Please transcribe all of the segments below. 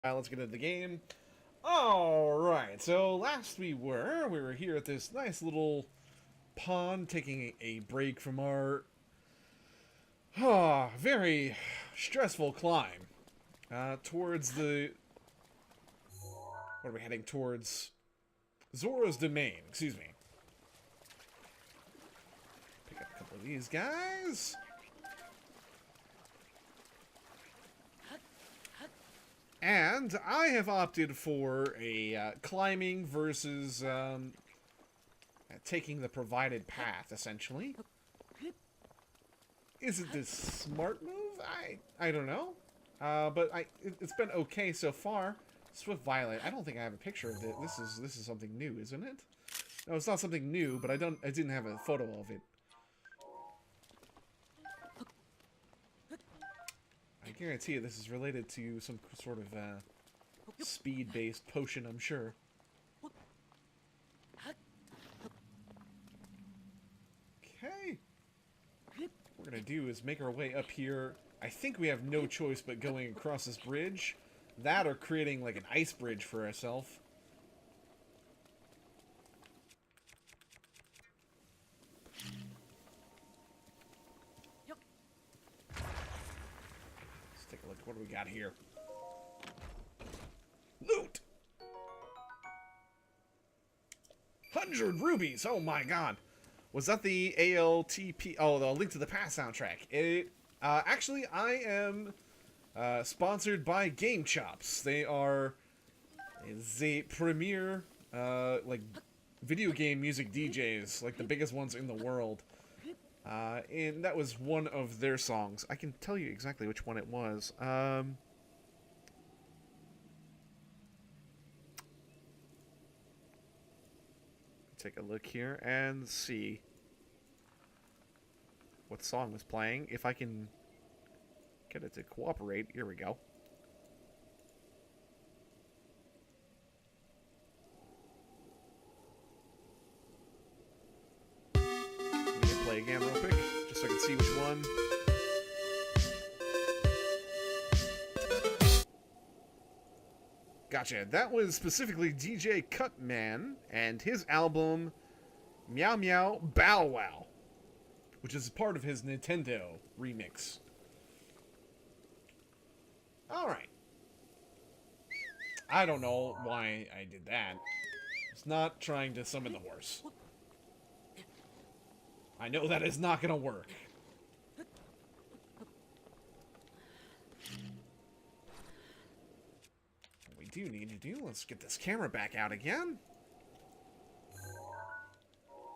Let's get into the game. Alright, so last we were here at this nice little pond, taking a break from our very stressful climb towards the... What are we heading towards? Zora's Domain, excuse me. Pick up a couple of these guys. And I have opted for a climbing versus taking the provided path, essentially. Is it this smart move? I don't know. But it's been okay so far. Swift Violet. I don't think I have a picture of it. This is something new, isn't it? No, it's not something new, but I didn't have a photo of it. I guarantee you this is related to some sort of speed-based potion, I'm sure. Okay. What we're gonna do is make our way up here. I think we have no choice but going across this bridge. That or creating like an ice bridge for ourselves. Let's take a look. What do we got here? Loot! 100 rubies! Oh my god. Was that the ALTP? Oh, the Link to the Past soundtrack. Actually, I am sponsored by Game Chops. They are the premier, like, video game music DJs, like the biggest ones in the world. And that was one of their songs. I can tell you exactly which one it was. Take a look here and see what song was playing. If I can get it to cooperate. Here we go. Let me play again real quick, just so I can see which one. Gotcha. That was specifically DJ Cutman and his album Meow Meow Bow Wow, which is part of his Nintendo remix. Alright. I don't know why I did that. It's not trying to summon the horse. I know that is not going to work. What we do need to do, let's get this camera back out again.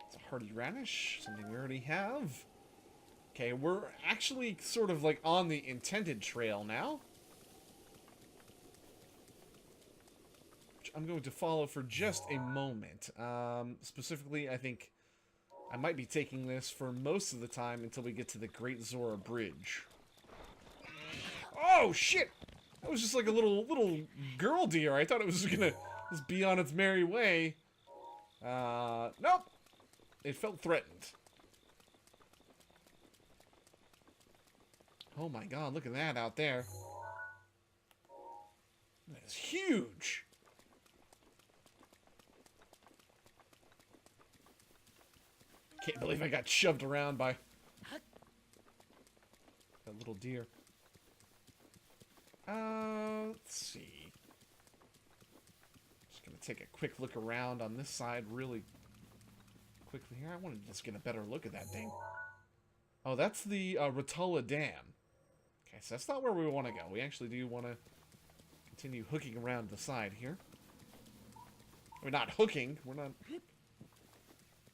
It's a Hardy Radish, something we already have. Okay, we're actually sort of like on the intended trail now, which I'm going to follow for just a moment. Specifically, I think I might be taking this for most of the time until we get to the Great Zora Bridge. Oh, shit! That was just like a little girl deer. I thought it was just gonna just be on its merry way. Nope. It felt threatened. Oh my god, look at that out there. That's huge! Can't believe I got shoved around by that little deer. Let's see. Just gonna take a quick look around on this side really quickly here. I want to just get a better look at that thing. Oh, that's the Rotula Dam. Okay, so that's not where we want to go. We actually do want to continue hooking around the side here. We're not hooking. We're not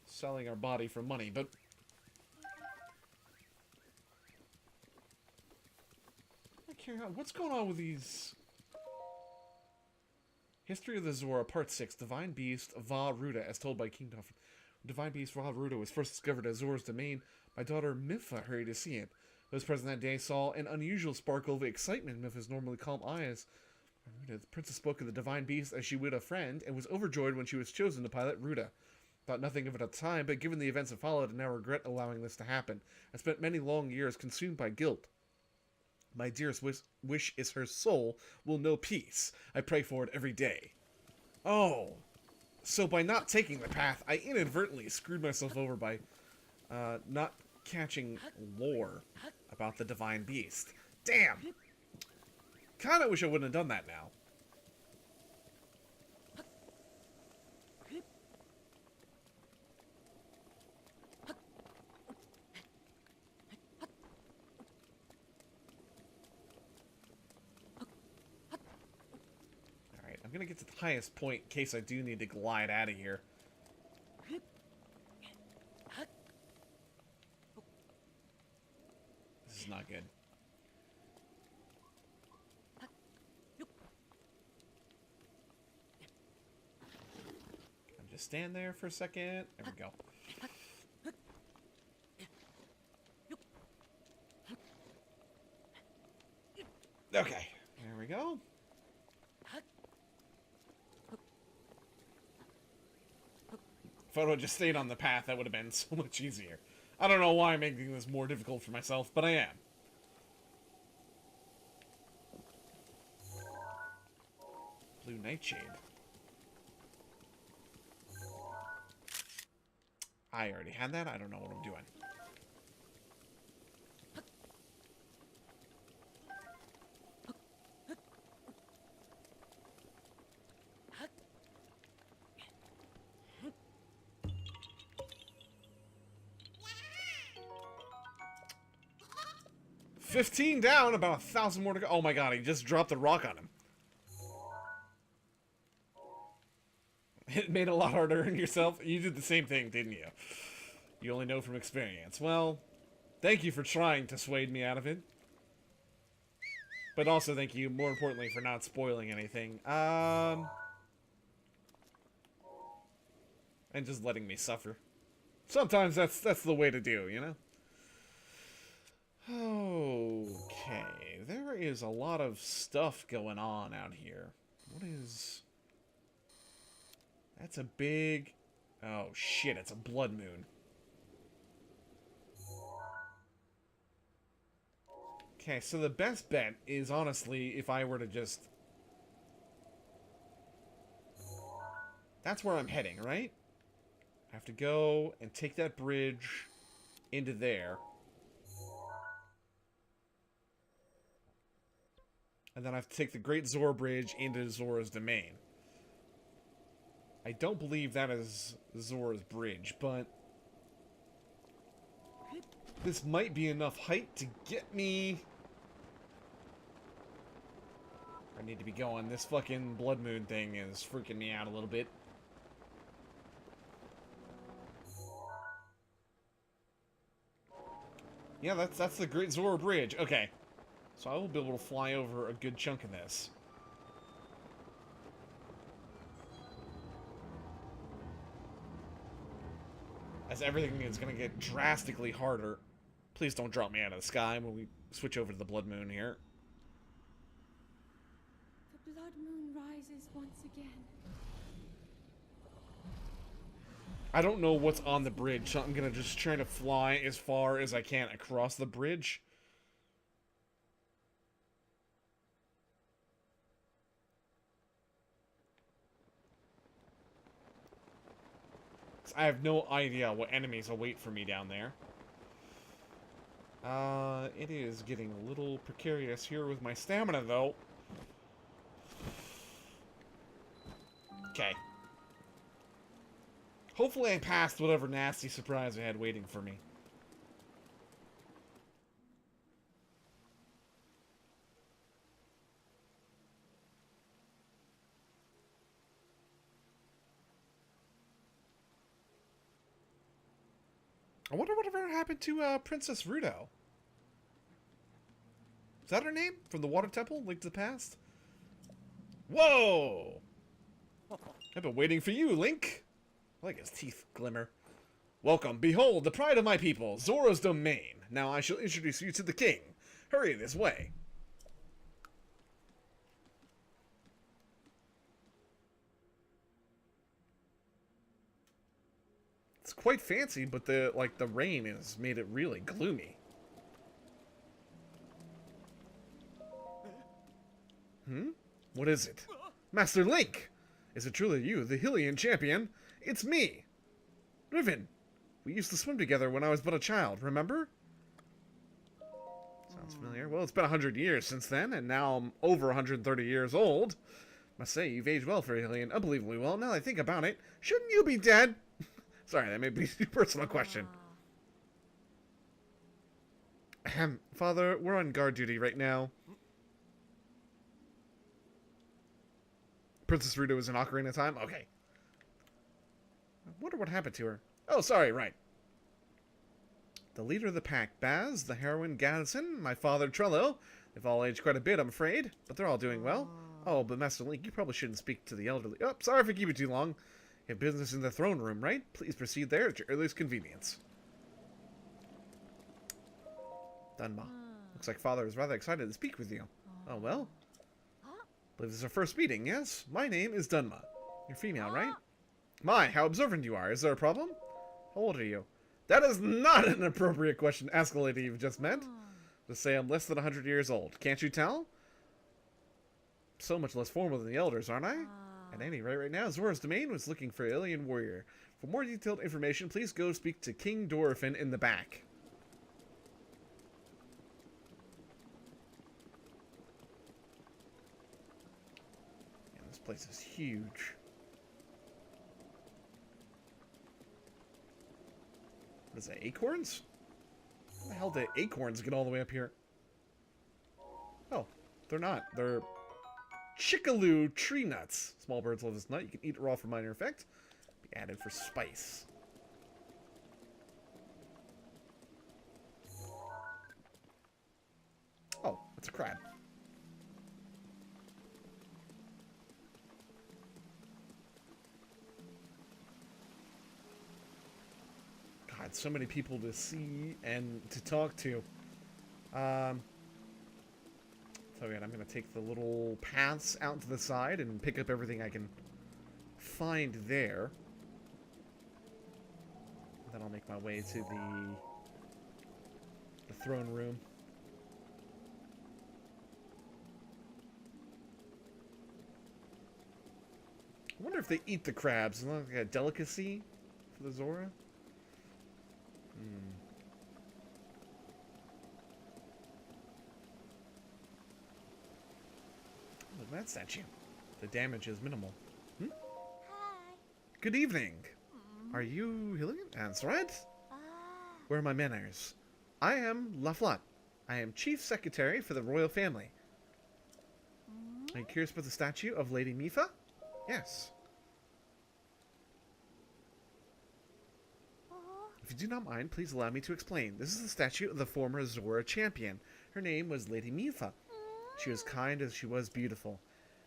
selling our body for money, but... What's going on with these... History of the Zora, Part 6, Divine Beast Va Ruda, as told by King Duff. Divine Beast Va Ruda was first discovered at Zora's Domain. My daughter Mifa hurried to see it. Those present that day saw an unusual sparkle of excitement in Mifa's normally calm eyes. The princess spoke of the Divine Beast as she would a friend, and was overjoyed when she was chosen to pilot Ruda. Thought nothing of it at the time, but given the events that followed, I now regret allowing this to happen. I spent many long years consumed by guilt. My dearest wish is her soul will know peace. I pray for it every day. Oh, so by not taking the path, I inadvertently screwed myself over by not catching lore about the divine beast. Damn! Kinda wish I wouldn't have done that now. Alright, I'm gonna get to the highest point in case I do need to glide out of here. This is not good. Just stand there for a second. There we go. Okay, there we go. If I would have just stayed on the path, that would have been so much easier. I don't know why I'm making this more difficult for myself, but I am. Blue Nightshade. I already had that. I don't know what I'm doing. $15 down, about 1,000 more to go. Oh my god, he just dropped a rock on him. It made it a lot harder on yourself. You did the same thing, didn't you? You only know from experience. Well, thank you for trying to sway me out of it. But also thank you, more importantly, for not spoiling anything. And just letting me suffer. Sometimes that's the way to do, you know? Okay, there is a lot of stuff going on out here. What is... That's a big... Oh, shit, it's a blood moon. Okay, so the best bet is, honestly, if I were to just... That's where I'm heading, right? I have to go and take that bridge into there. And then I have to take the Great Zora Bridge into Zora's Domain. I don't believe that is Zora's Bridge, but... This might be enough height to get me... I need to be going. This fucking Blood Moon thing is freaking me out a little bit. Yeah, that's the Great Zora Bridge. Okay. So I will be able to fly over a good chunk of this. As everything is going to get drastically harder. Please don't drop me out of the sky when we switch over to the Blood Moon here. The Blood Moon rises once again. I don't know what's on the bridge, so I'm going to just try to fly as far as I can across the bridge. I have no idea what enemies await for me down there. It is getting a little precarious here with my stamina, though. Okay. Hopefully I passed whatever nasty surprise I had waiting for me. I wonder whatever happened to Princess Ruto. Is that her name? From the Water Temple? Link to the Past? Whoa! I've been waiting for you, Link. I like his teeth glimmer. Welcome. Behold, the pride of my people, Zora's Domain. Now I shall introduce you to the king. Hurry this way. It's quite fancy, but the rain has made it really gloomy. What is it? Master Link! Is it truly you, the Hylian champion? It's me! Riven! We used to swim together when I was but a child, remember? Sounds familiar. Well, it's been 100 years since then, and now I'm over 130 years old. Must say, you've aged well for a Hylian. Unbelievably well, now that I think about it. Shouldn't you be dead? Sorry, that may be a personal question. Ahem. Father, we're on guard duty right now. Princess Ruto is in Ocarina of Time? Okay. I wonder what happened to her. Oh, sorry, right. The leader of the pack, Baz, the heroine, Gadsden, my father, Trello. They've all aged quite a bit, I'm afraid, but they're all doing well. Oh, but Master Link, you probably shouldn't speak to the elderly. Oh, sorry for keeping you too long. You have business in the throne room, right? Please proceed there at your earliest convenience. Dunma. Looks like Father is rather excited to speak with you. Oh, well. I believe this is our first meeting, yes? My name is Dunma. You're female, right? My, how observant you are. Is there a problem? How old are you? That is not an appropriate question to ask a lady you've just met. Just say I'm less than 100 years old. Can't you tell? So much less formal than the elders, aren't I? At any rate, right now, Zora's Domain was looking for an alien warrior. For more detailed information, please go speak to King Dorephan in the back. Yeah, this place is huge. What is that, acorns? How the hell did acorns get all the way up here? Oh, they're not. They're Chickaloo tree nuts. Small birds love this nut. You can eat it raw for minor effect. Be added for spice. Oh, that's a crab. God, so many people to see and to talk to. So again, I'm going to take the little paths out to the side and pick up everything I can find there. And then I'll make my way to the throne room. I wonder if they eat the crabs. Is that like a delicacy for the Zora? Look at that statue. The damage is minimal. Hi. Good evening. Are you Hylian? That's right. Where are my manners? I am Laflat. I am Chief Secretary for the Royal Family. Are you curious about the statue of Lady Mipha? Yes. If you do not mind, please allow me to explain. This is the statue of the former Zora champion. Her name was Lady Mipha. She was kind as she was beautiful.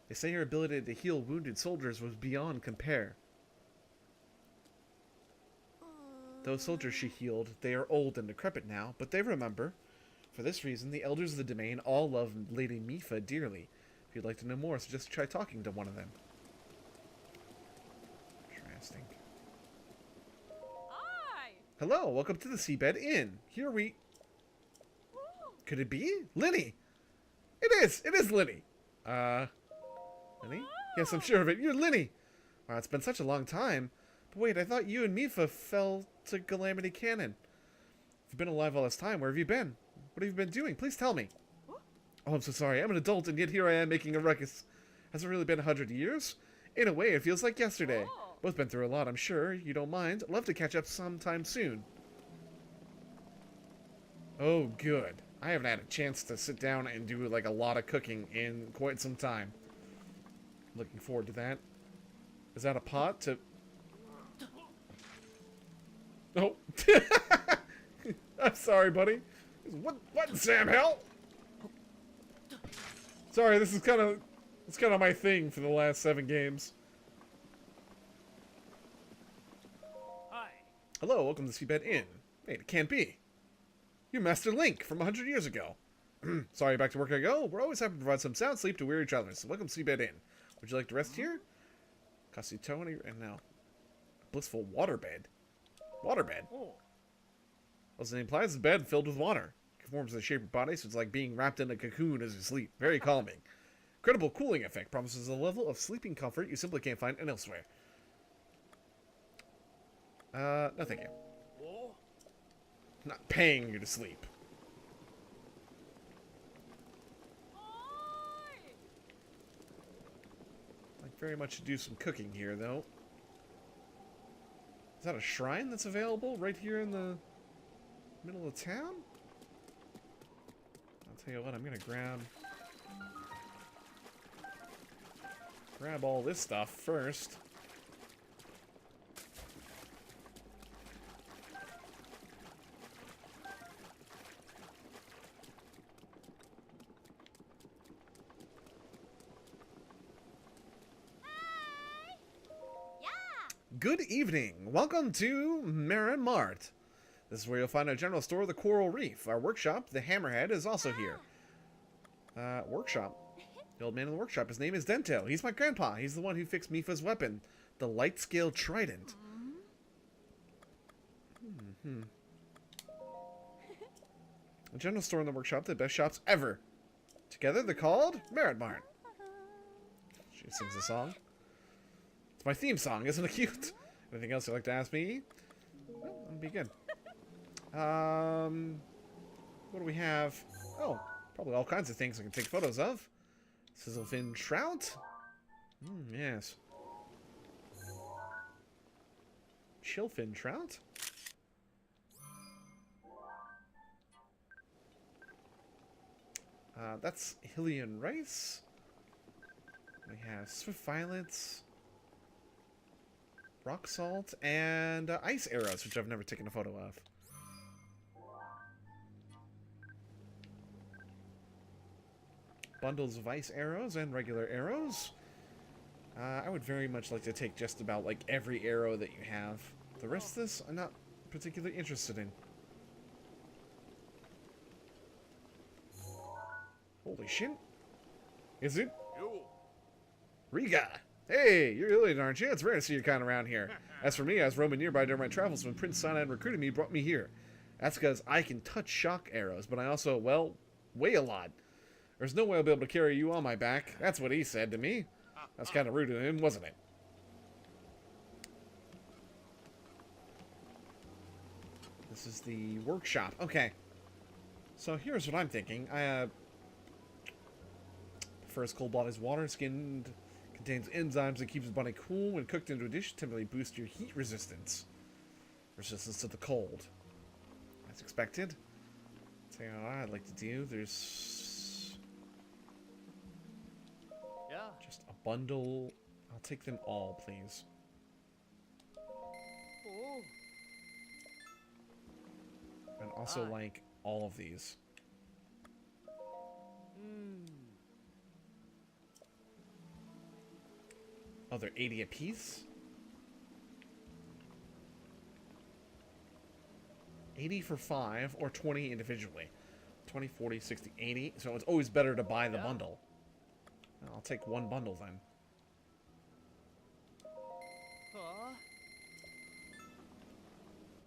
They say her ability to heal wounded soldiers was beyond compare. Those soldiers she healed, they are old and decrepit now, but they remember. For this reason, the elders of the domain all love Lady Mipha dearly. If you'd like to know more, suggest try talking to one of them. Interesting. Hi. Hello, welcome to the Seabed Inn. Here we... Could it be? Linny! It is Linny! Linny? Yes, I'm sure of it. You're Linny! Wow, it's been such a long time. But wait, I thought you and Mipha fell to Calamity Ganon. You've been alive all this time. Where have you been? What have you been doing? Please tell me. Oh, I'm so sorry. I'm an adult, and yet here I am making a ruckus. Has it really been 100 years? In a way, it feels like yesterday. Both been through a lot, I'm sure. You don't mind? I'd love to catch up sometime soon. Oh, good. I haven't had a chance to sit down and do, like, a lot of cooking in quite some time. Looking forward to that. Is that a pot to... Oh. I'm sorry, buddy. What in Sam hell? Sorry, this is kind of my thing for the last 7 games. Hi. Hello, welcome to Seabed Inn. Wait, it can't be. You're Master Link from 100 years ago. Sorry, back to work I go. We're always happy to provide some sound sleep to weary travelers. So welcome to Seabed Inn. Would you like to rest here? Kasitoni and now. Blissful waterbed. Waterbed? Oh. As the name implies, it's a bed filled with water. It conforms to the shape of your body, so it's like being wrapped in a cocoon as you sleep. Very calming. Credible cooling effect promises a level of sleeping comfort you simply can't find elsewhere. No thank you. Oh. I'm not paying you to sleep. I'd like very much to do some cooking here, though. Is that a shrine that's available right here in the middle of town? I'll tell you what, I'm gonna grab all this stuff first. Good evening. Welcome to Marin Mart. This is where you'll find a general store of the Coral Reef. Our workshop, the Hammerhead, is also here. Workshop. The old man in the workshop, his name is Dento. He's my grandpa. He's the one who fixed Mifa's weapon, the light scale trident. A general store in the workshop, the best shops ever. Together, they're called Marin Mart. She sings a song. It's my theme song, isn't it cute? Anything else you'd like to ask me? No, that'll be good. What do we have? Oh, probably all kinds of things I can take photos of. Sizzlefin trout? Yes. Chillfin trout? That's Hylian rice. We have swift violets. Rock salt, and ice arrows, which I've never taken a photo of. Bundles of ice arrows and regular arrows. I would very much like to take just about, like, every arrow that you have. The rest of this, I'm not particularly interested in. Holy shit. Is it? Riga! Hey, you're Ilian, aren't you? It's rare to see your kind around here. As for me, I was roaming nearby during my travels when Prince Sinai recruited me, brought me here. That's because I can touch shock arrows, but I also, well, weigh a lot. There's no way I'll be able to carry you on my back. That's what he said to me. That's kind of rude of him, wasn't it? This is the workshop. Okay. So here's what I'm thinking. First cold blood is water skinned. Contains enzymes that keeps the body cool. When cooked into a dish, typically boost your heat resistance. Resistance to the cold. As expected. So what I'd like to do, there's just a bundle. I'll take them all, please. And also like all of these. Oh, they're 80 apiece? 80 for 5, or 20 individually. 20, 40, 60, 80. So it's always better to buy the bundle. I'll take one bundle then.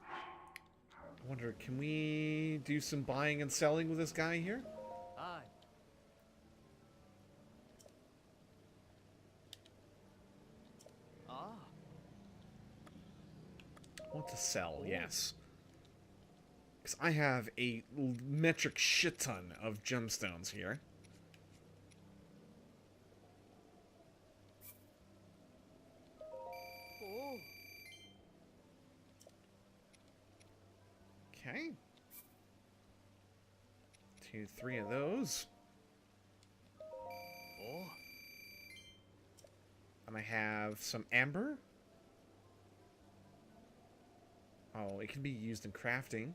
I wonder, can we do some buying and selling with this guy here? I want to sell, yes. Because I have a metric shit ton of gemstones here. Okay. 2, 3 of those. And I have some amber. Oh, it can be used in crafting.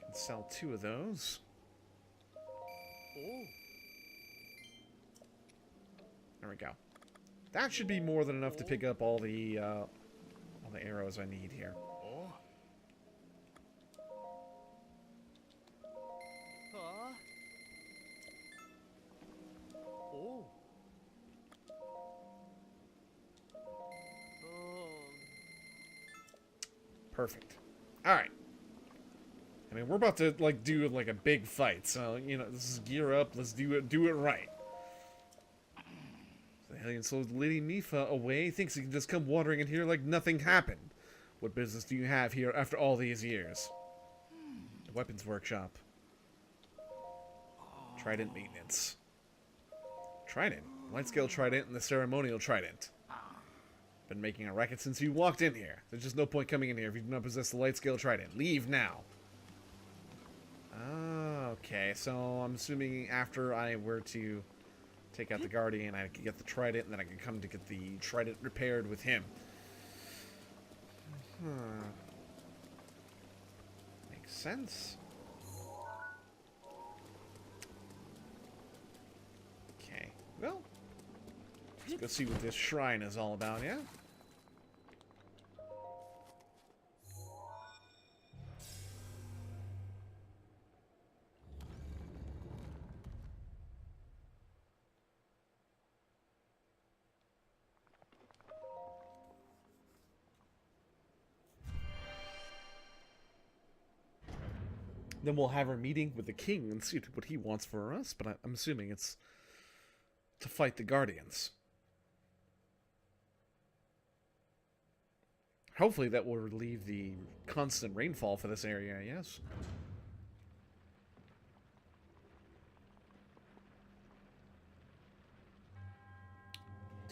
Can sell 2 of those. There we go. That should be more than enough to pick up all the arrows I need here. Perfect. Alright. I mean, we're about to, like, do, like, a big fight, so, you know, this is gear up, let's do it right. The alien sold Lady Mifa away, thinks he can just come wandering in here like nothing happened. What business do you have here after all these years? The weapons workshop. Trident maintenance. Trident? Light scale trident and the ceremonial trident. Been making a racket since you walked in here. There's just no point coming in here if you do not possess the light scale trident. Leave now. Ah, okay. So I'm assuming after I were to take out the Guardian, I could get the trident, and then I could come to get the trident repaired with him. Makes sense. Okay. Well, let's go see what this shrine is all about, yeah? Then we'll have our meeting with the king and see what he wants for us, but I'm assuming it's to fight the Guardians. Hopefully that will relieve the constant rainfall for this area, yes.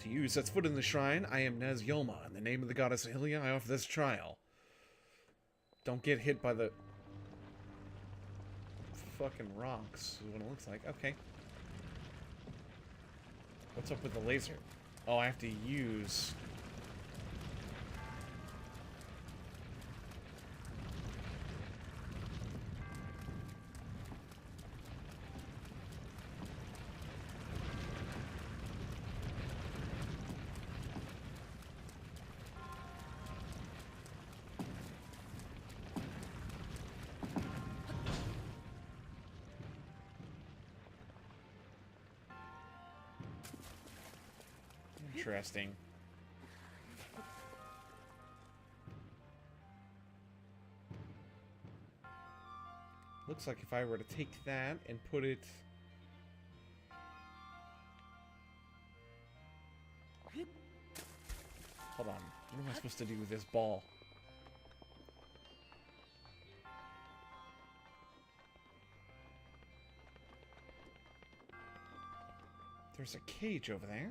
To you who sets foot in the shrine, I am Nez Yoma. In the name of the goddess Hylia, I offer this trial. Don't get hit by the fucking rocks, is what it looks like. Okay. What's up with the laser? Oh, I have to use... Interesting. Looks like if I were to take that and put it... Hold on. What am I supposed to do with this ball? There's a cage over there.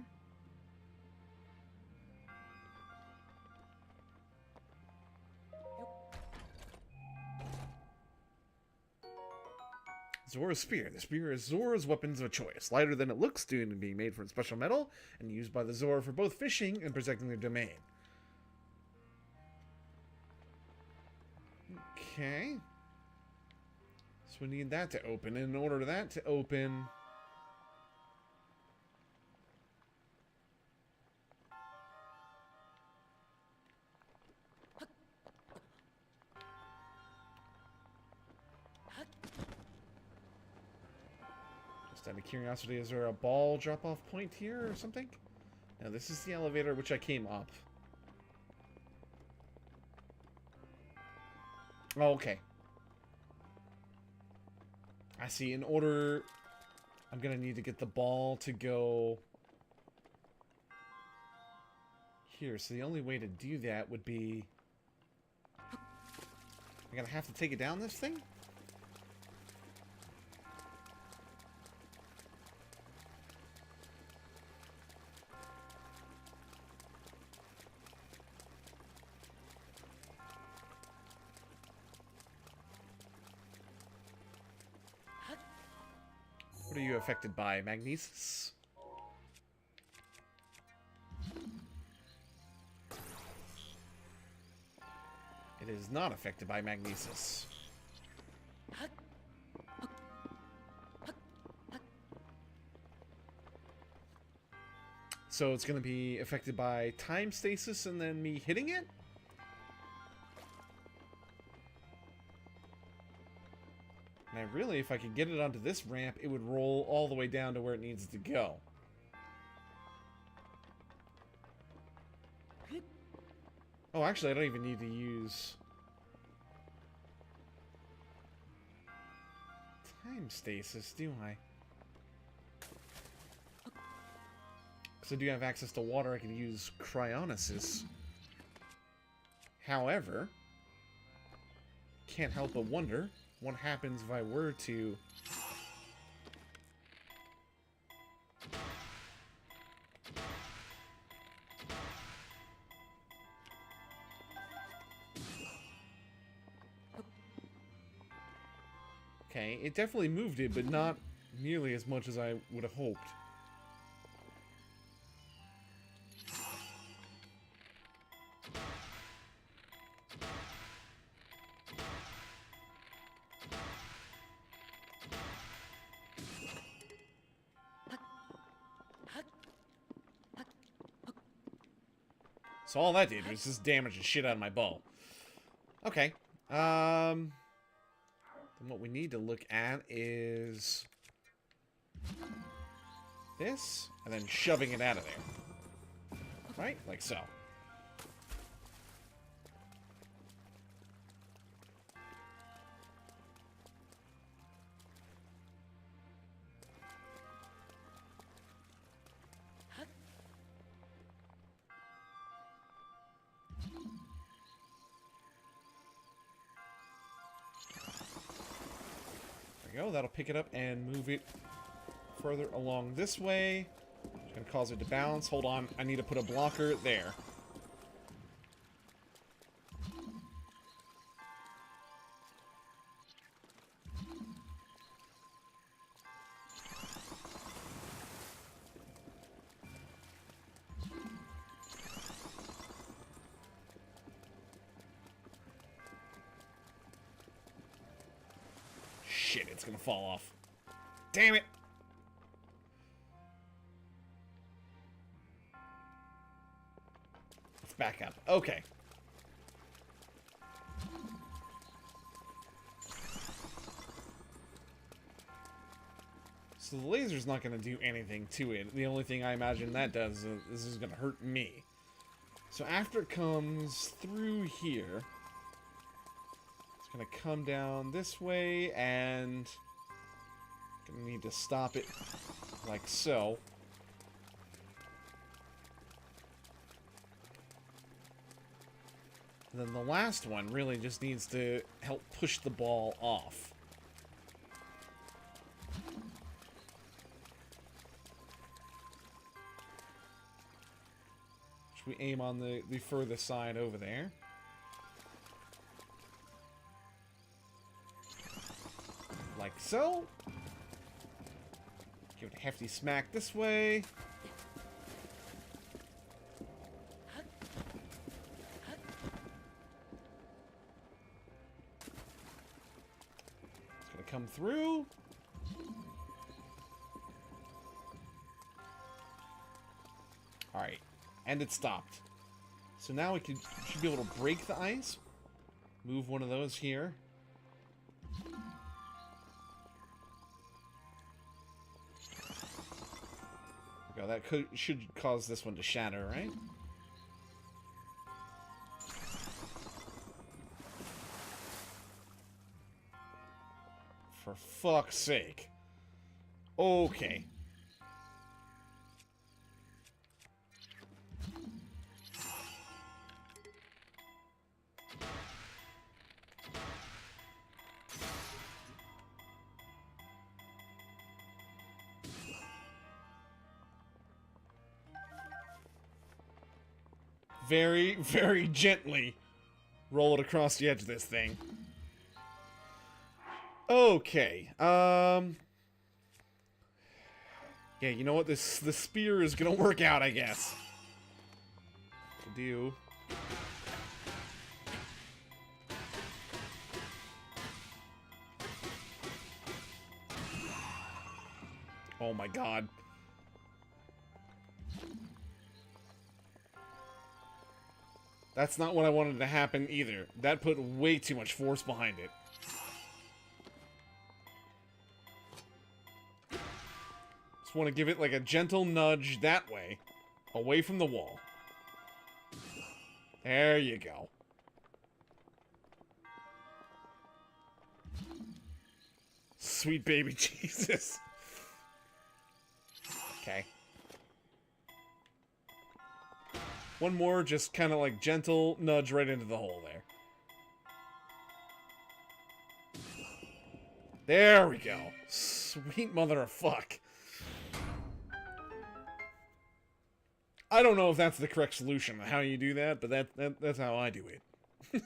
Zora's Spear. The spear is Zora's weapons of choice. Lighter than it looks, due to being made from special metal, and used by the Zora for both fishing and protecting their domain. Okay. So we need that to open. And in order for that to open... Out of curiosity, is there a ball drop-off point here or something? No, this is the elevator which I came up. Oh, okay. I see. In order... I'm gonna need to get the ball to go... here. So the only way to do that would be... I'm gonna have to take it down this thing? What are you affected by? Magnesis? It is not affected by magnesis. So it's going to be affected by time stasis and then me hitting it? Now, really, if I could get it onto this ramp, it would roll all the way down to where it needs to go. Oh, actually, I don't even need to use... time stasis, do I? Because I do have access to water, I can use cryonesis. However, can't help but wonder what happens if I were to... Okay, it definitely moved it, but not nearly as much as I would have hoped. So all that did was just damage the shit out of my bow. Okay. Then what we need to look at is this, and then shoving it out of there. Right? Like so. Go. That'll pick it up and move it further along this way. It's going to cause it to bounce. Hold on. I need to put a blocker there. Shit, it's gonna fall off. Damn it! Let's back up. Okay. So the laser's not gonna do anything to it. The only thing I imagine that does is this is gonna hurt me. So after it comes through here... Gonna come down this way, and gonna need to stop it like so. And then the last one really just needs to help push the ball off. Should we aim on the furthest side over there? Like so. Give it a hefty smack this way. It's gonna come through. Alright. And it stopped. So now we should be able to break the ice. Move one of those here. Go. That should cause this one to shatter, right? For fuck's sake. Okay. Very, very gently roll it across the edge of this thing. Okay. Yeah, you know what? The spear is gonna work out, I guess. Do. Oh my god. That's not what I wanted to happen either. That put way too much force behind it. Just want to give it like a gentle nudge that way. Away from the wall. There you go. sweet baby Jesus. Okay. One more, just kind of like gentle nudge right into the hole there. There we go. Sweet mother of fuck. I don't know if that's the correct solution how you do that, but that's how I do it.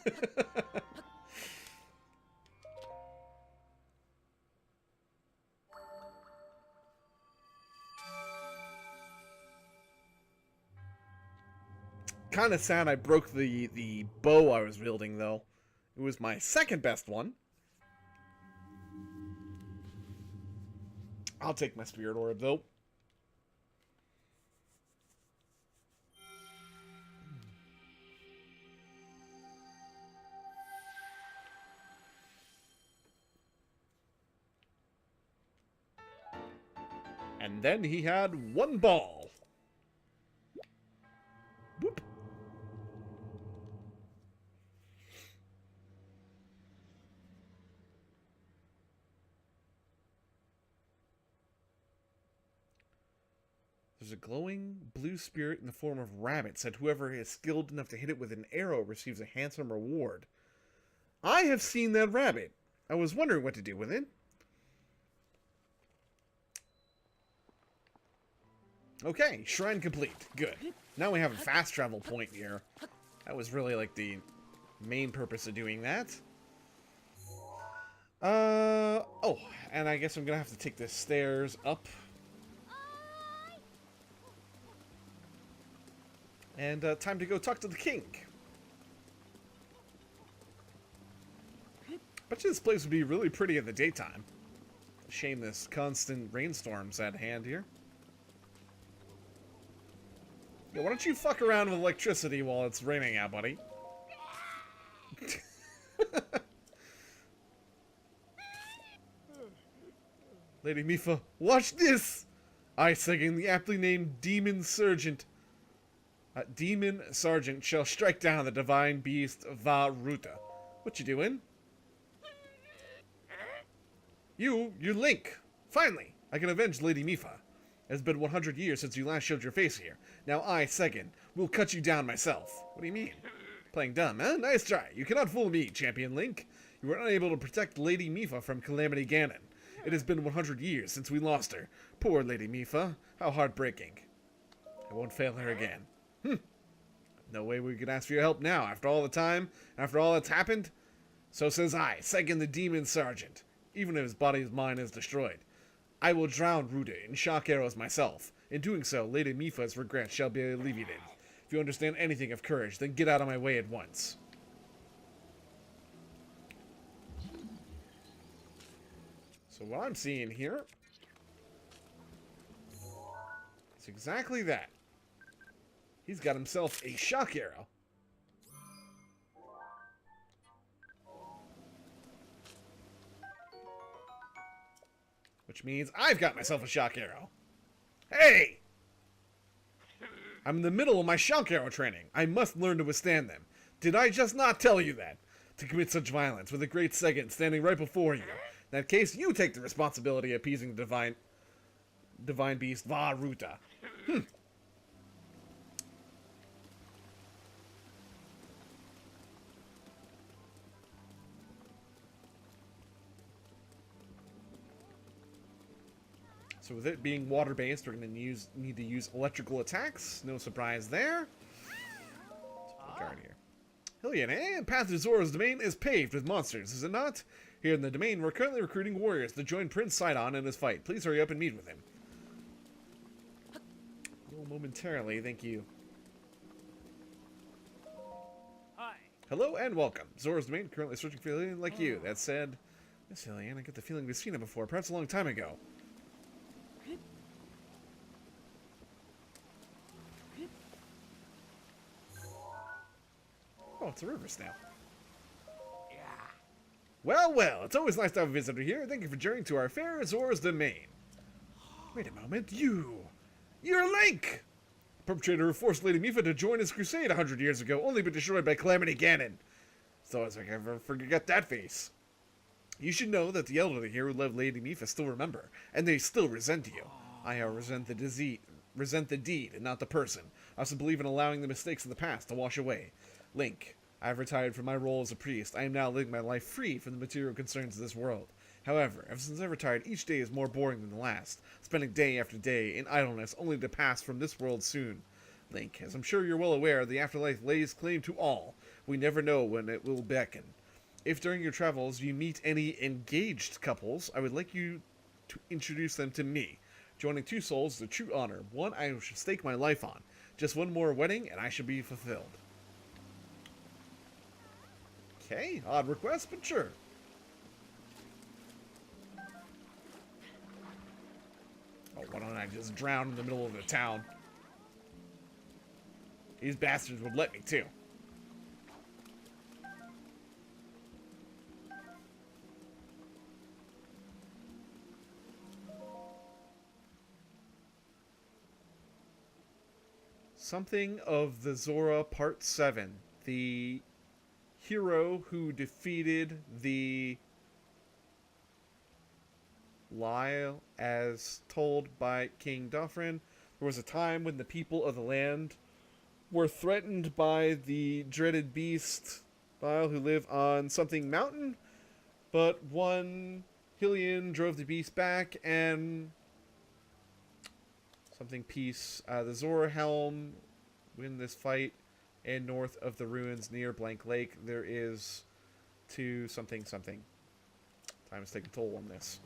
Kind of sad I broke the bow I was wielding, though. It was my second best one. I'll take my spirit orb, though. And then he had one ball. Boop. There's a glowing blue spirit in the form of rabbit, said whoever is skilled enough to hit it with an arrow receives a handsome reward. I have seen that rabbit. I was wondering what to do with it. Okay, shrine complete. Good. Now we have a fast travel point here. That was really like the main purpose of doing that. Oh, and I guess I'm gonna have to take the stairs up. And time to go talk to the king. Bet you this place would be really pretty in the daytime. Shame this constant rainstorms at hand here. Yeah, why don't you fuck around with electricity while it's raining out, buddy? Lady Mifa, watch this! I, Segan, the aptly named Demon Sergeant. Demon Sergeant shall strike down the divine beast Va Ruta. What you doing? You're Link. Finally, I can avenge Lady Mifa. It has been 100 years since you last showed your face here. Now I, Segan, will cut you down myself. What do you mean? Playing dumb, huh? Nice try. You cannot fool me, Champion Link. You were unable to protect Lady Mifa from Calamity Ganon. It has been 100 years since we lost her. Poor Lady Mifa. How heartbreaking. I won't fail her again. No way we could ask for your help now, after all the time, after all that's happened. So says I, Segan the Demon Sergeant, even if his body's mind is destroyed. I will drown Ruta in shock arrows myself. In doing so, Lady Mifa's regrets shall be alleviated. If you understand anything of courage, then get out of my way at once. So what I'm seeing here is exactly that. He's got himself a shock arrow. Which means I've got myself a shock arrow. Hey! I'm in the middle of my shock arrow training. I must learn to withstand them. Did I just not tell you that? To commit such violence with a great Segan standing right before you. In that case, you take the responsibility of appeasing the divine beast Va Ruta. So with it being water-based, we're going to need to use electrical attacks. No surprise there. Let's put a guard here. Hillian, Path to Zora's domain is paved with monsters, is it not? Here in the domain, we're currently recruiting warriors to join Prince Sidon in his fight. Please hurry up and meet with him. Well, momentarily, thank you. Hi. Hello and welcome. Zora's domain currently searching for Hillian like you. That said, Miss Hillian, I get the feeling we've seen him before, perhaps a long time ago. Oh, it's a river snail. Yeah. Well, well, it's always nice to have a visitor here. Thank you for journeying to our fair Zora's domain. Wait a moment, you're Link! The perpetrator who forced Lady Mifa to join his crusade 100 years ago, only but destroyed by Calamity Ganon. So as I can ever forget that face. You should know that the elderly here who love Lady Mipha still remember, and they still resent you. I resent the deed, and not the person. I also believe in allowing the mistakes of the past to wash away. Link, I have retired from my role as a priest. I am now living my life free from the material concerns of this world. However, ever since I retired, each day is more boring than the last, spending day after day in idleness only to pass from this world soon. Link, as I'm sure you're well aware, the afterlife lays claim to all. We never know when it will beckon. If during your travels you meet any engaged couples, I would like you to introduce them to me. Joining two souls is a true honor, one I should stake my life on. Just one more wedding and I shall be fulfilled. Okay, odd request, but sure. Oh, why don't I just drown in the middle of the town? These bastards would let me, too. Something of the Zora Part 7. The hero who defeated the Lyle as told by King Dofrin. There was a time when the people of the land were threatened by the dreaded beast Lyle who lived on something mountain, but one Hylian drove the beast back and something peace. The Zora Helm win this fight, and north of the ruins near Blank Lake there is to something. Time is taking a toll on this.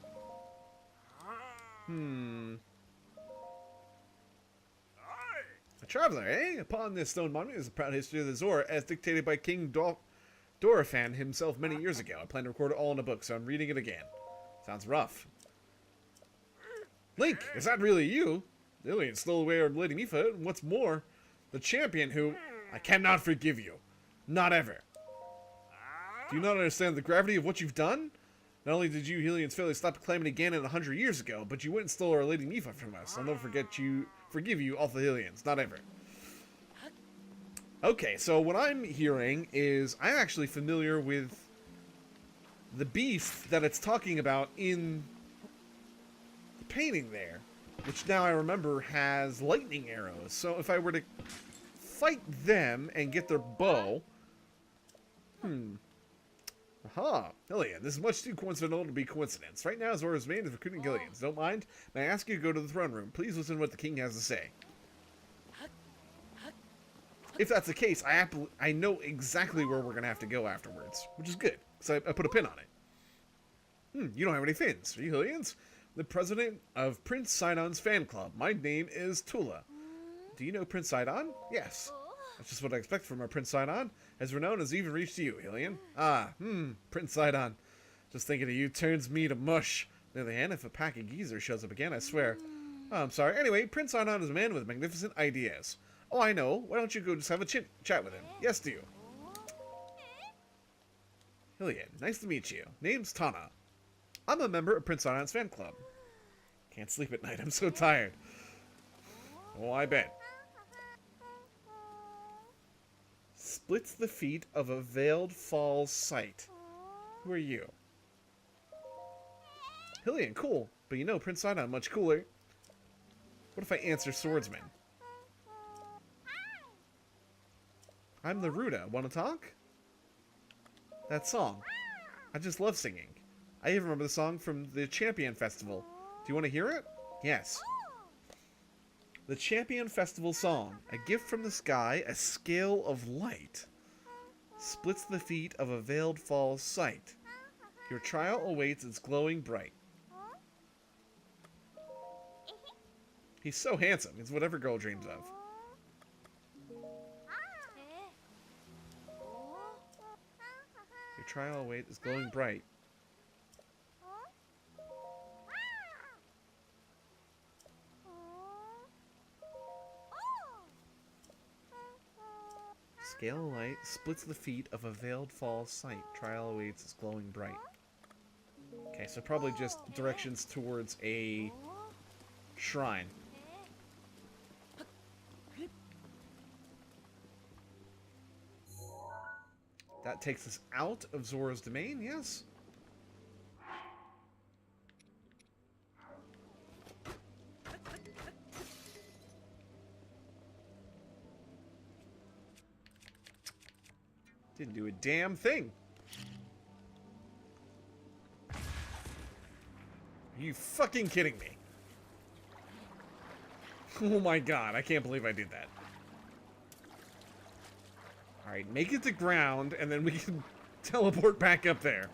A traveler, eh? Upon this stone monument is a proud history of the Zora, as dictated by King Dorephan himself many years ago. I plan to record it all in a book, so I'm reading it again. Sounds rough. Link, is that really you? Lillian stole away our Lady Mipha, and what's more, the champion who... I cannot forgive you. Not ever. Do you not understand the gravity of what you've done? Not only did you Hylians fail to stop Calamity Ganon 100 years ago, but you went and stole our Lady Mipha from us. I'll never forgive you, all the Hylians. Not ever. Okay, so what I'm hearing is I'm actually familiar with the beast that it's talking about in the painting there, which now I remember has lightning arrows. So if I were to fight them and get their bow... Aha, Hylian, this is much too coincidental to be coincidence. Right now, Zora's main is recruiting Hylians. Don't mind? May I ask you to go to the throne room? Please listen to what the king has to say. If that's the case, I know exactly where we're going to have to go afterwards, which is good, because I put a pin on it. You don't have any fins. Are you Hylians? The president of Prince Sidon's fan club. My name is Tula. Do you know Prince Sidon? Yes. That's just what I expect from our Prince Sidon. As renown has even reached you, Hylian. Prince Sidon. Just thinking of you turns me to mush. On the other hand, if a pack of geezers shows up again, I swear. Oh, I'm sorry. Anyway, Prince Sidon is a man with magnificent ideas. Oh, I know. Why don't you go just have a chat with him? Yes, do you? Hylian, nice to meet you. Name's Tana. I'm a member of Prince Sidon's fan club. Can't sleep at night. I'm so tired. Oh, I bet. Splits the feet of a veiled falls sight. Who are you? Hylian, cool. But you know Prince Sidon much cooler. What if I answer swordsman? I'm the Ruda. Want to talk? That song. I just love singing. I even remember the song from the Champion Festival. Do you want to hear it? Yes. The Champion Festival song. A gift from the sky, a scale of light. Splits the feet of a veiled falls sight. Your trial awaits, it's glowing bright. He's so handsome. It's what every girl dreams of. Your trial awaits, is glowing bright. Scale of light splits the feet of a veiled falls sight. Trial awaits is glowing bright. Okay, so probably just directions towards a shrine. That takes us out of Zora's domain, yes? Didn't do a damn thing. Are you fucking kidding me? Oh my god, I can't believe I did that. Alright, make it to ground, and then we can teleport back up there.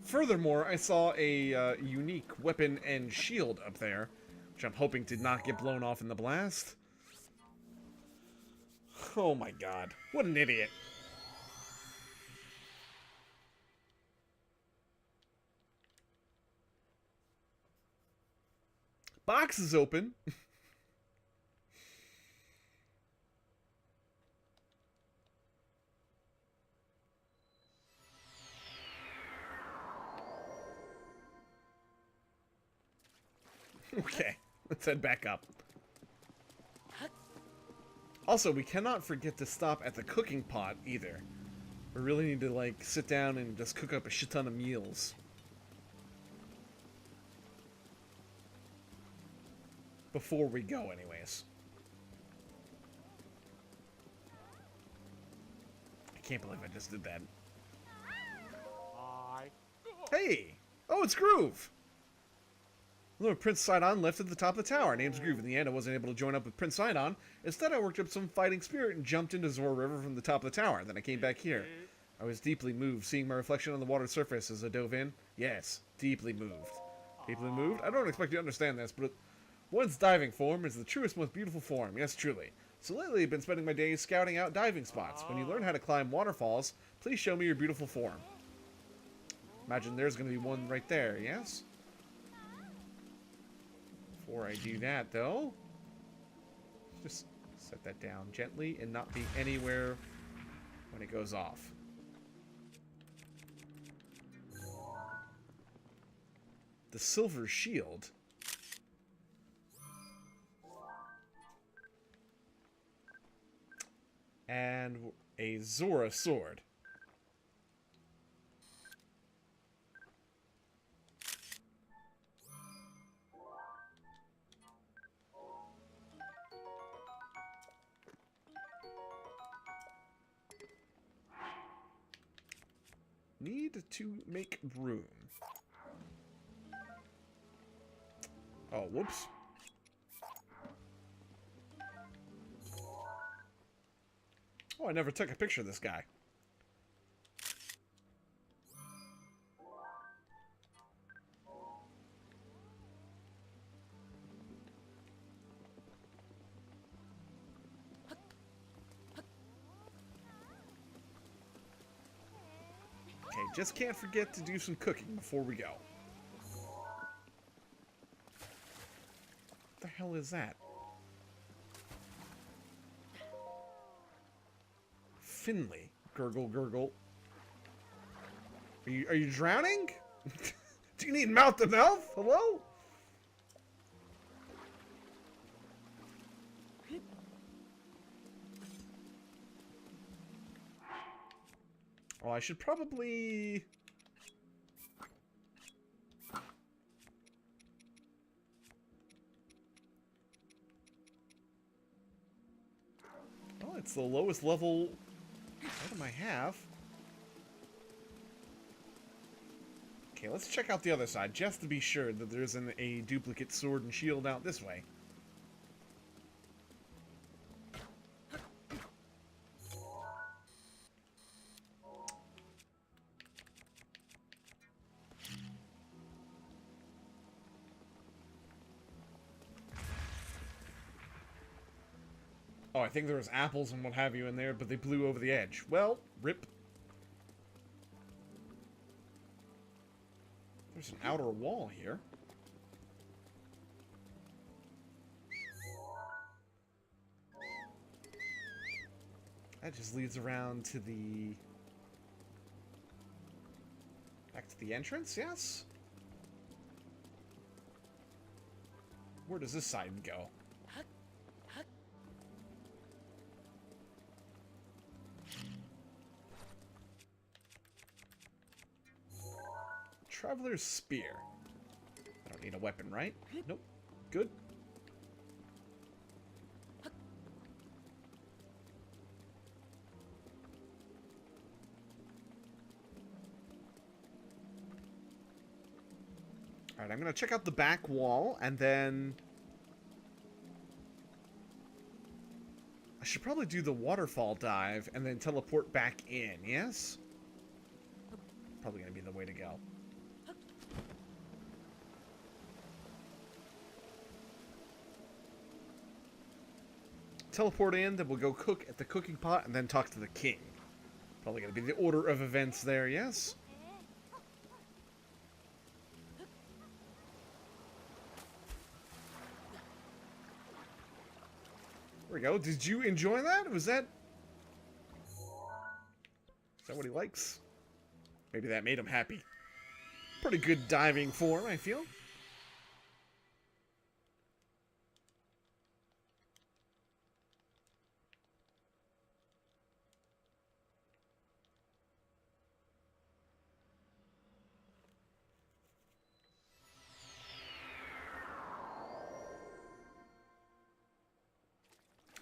Furthermore, I saw a unique weapon and shield up there, which I'm hoping did not get blown off in the blast. Oh my god, what an idiot. Box is open. Okay, let's head back up. Also, we cannot forget to stop at the cooking pot either. We really need to, like, sit down and just cook up a shit ton of meals. Before we go, anyways. I can't believe I just did that. Hey! Oh, it's Groove! Little Prince Sidon left at the top of the tower. Name's Groove. In the end, I wasn't able to join up with Prince Sidon. Instead, I worked up some fighting spirit and jumped into Zora River from the top of the tower. Then I came back here. I was deeply moved seeing my reflection on the water surface as I dove in. Yes, deeply moved. Deeply moved? I don't expect you to understand this, but one's diving form is the truest, most beautiful form. Yes, truly. So lately, I've been spending my days scouting out diving spots. When you learn how to climb waterfalls, please show me your beautiful form. Imagine there's going to be one right there, yes? Before I do that, though, just set that down gently and not be anywhere when it goes off. The silver shield. And a Zora sword. Need to make room. Oh, whoops. Oh, I never took a picture of this guy. Okay, just can't forget to do some cooking before we go. What the hell is that? Finley. Gurgle, gurgle. Are you drowning? Do you need mouth to mouth? Hello? Oh, I should probably... Oh, it's the lowest level item I have. Okay, let's check out the other side, just to be sure that there isn't a duplicate sword and shield out this way. Oh, I think there was apples and what have you in there, but they blew over the edge. Well, rip. There's an outer wall here. That just leads around to the... back to the entrance, yes? Where does this side go? Traveler's Spear. I don't need a weapon, right? Nope. Good. Alright, I'm gonna check out the back wall, and then... I should probably do the waterfall dive, and then teleport back in, yes? Probably gonna be the way to go. Teleport in, then we'll go cook at the cooking pot, and then talk to the king. Probably gonna be the order of events there, yes? There we go. Did you enjoy that? Was that... Is that what he likes? Maybe that made him happy. Pretty good diving form, I feel.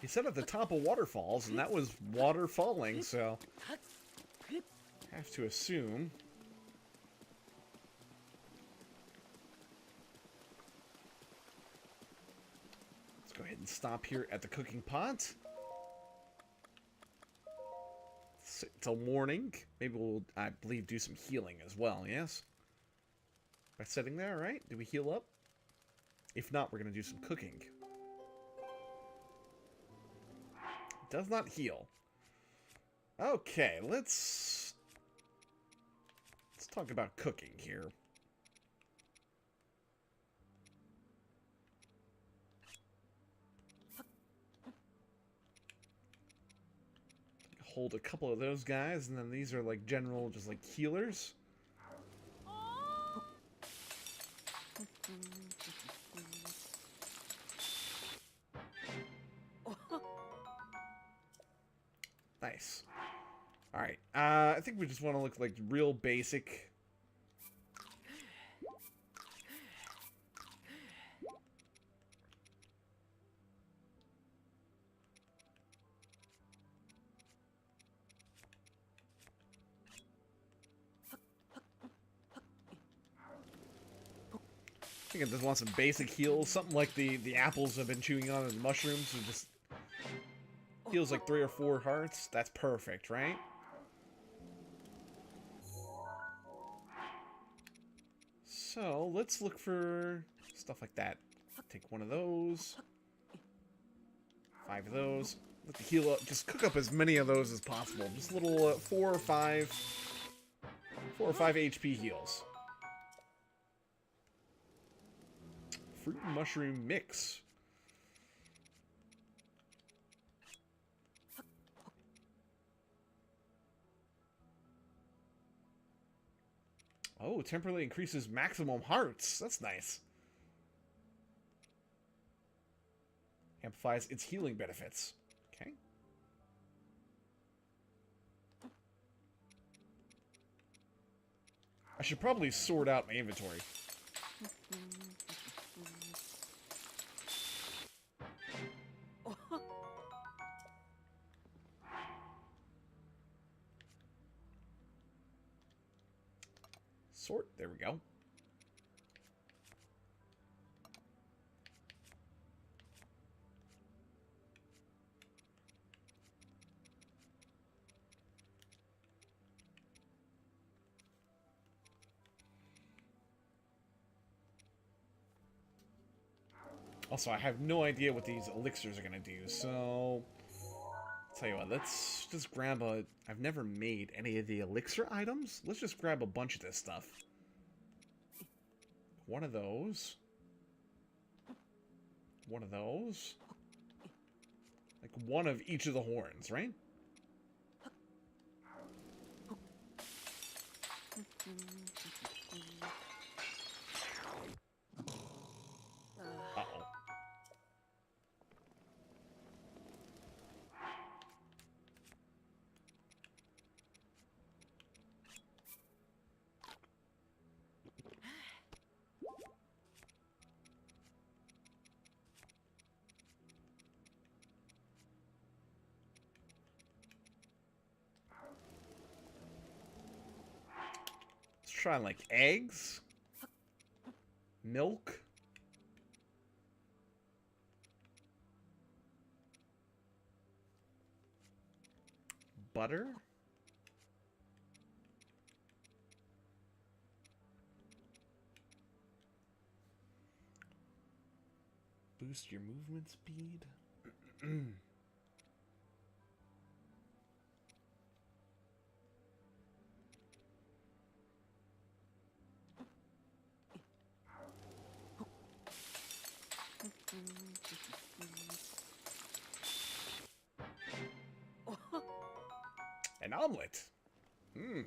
He said at the top of waterfalls, and that was water falling, so... have to assume... Let's go ahead and stop here at the cooking pot. Sit till morning. Maybe we'll, I believe, do some healing as well, yes? By sitting there, right? Do we heal up? If not, we're going to do some cooking. Does not heal. Okay, let's talk about cooking here. Hold a couple of those guys, and then these are like general, just like healers. Nice. Alright, I think we just want to look like real basic. I think I just want some basic heals, something like the apples I've been chewing on and the mushrooms, so just heals like 3 or 4 hearts. That's perfect, right? So, let's look for stuff like that. Take one of those. 5 of those. Let the heal up. Just cook up as many of those as possible. Just little 4 or 5 HP heals. Fruit and mushroom mix. Oh, temporarily increases maximum hearts. That's nice. Amplifies its healing benefits. Okay. I should probably sort out my inventory. Sort. There we go. Also, I have no idea what these elixirs are going to do, so... Tell you what, let's just grab a... I've never made any of the elixir items. Let's just grab a bunch of this stuff. One of those. One of those. Like one of each of the horns, right? Uh-oh. Let's try like eggs. Milk. Butter. Boost your movement speed. An omelet. Hmm.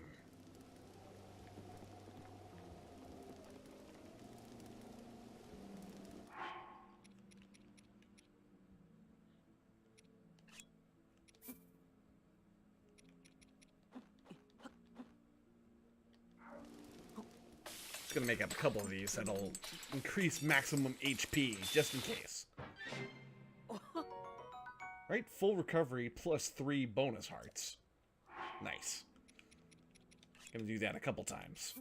Just gonna make up a couple of these that'll increase maximum HP, just in case. Right, full recovery plus 3 bonus hearts. Nice. Gonna do that a couple times.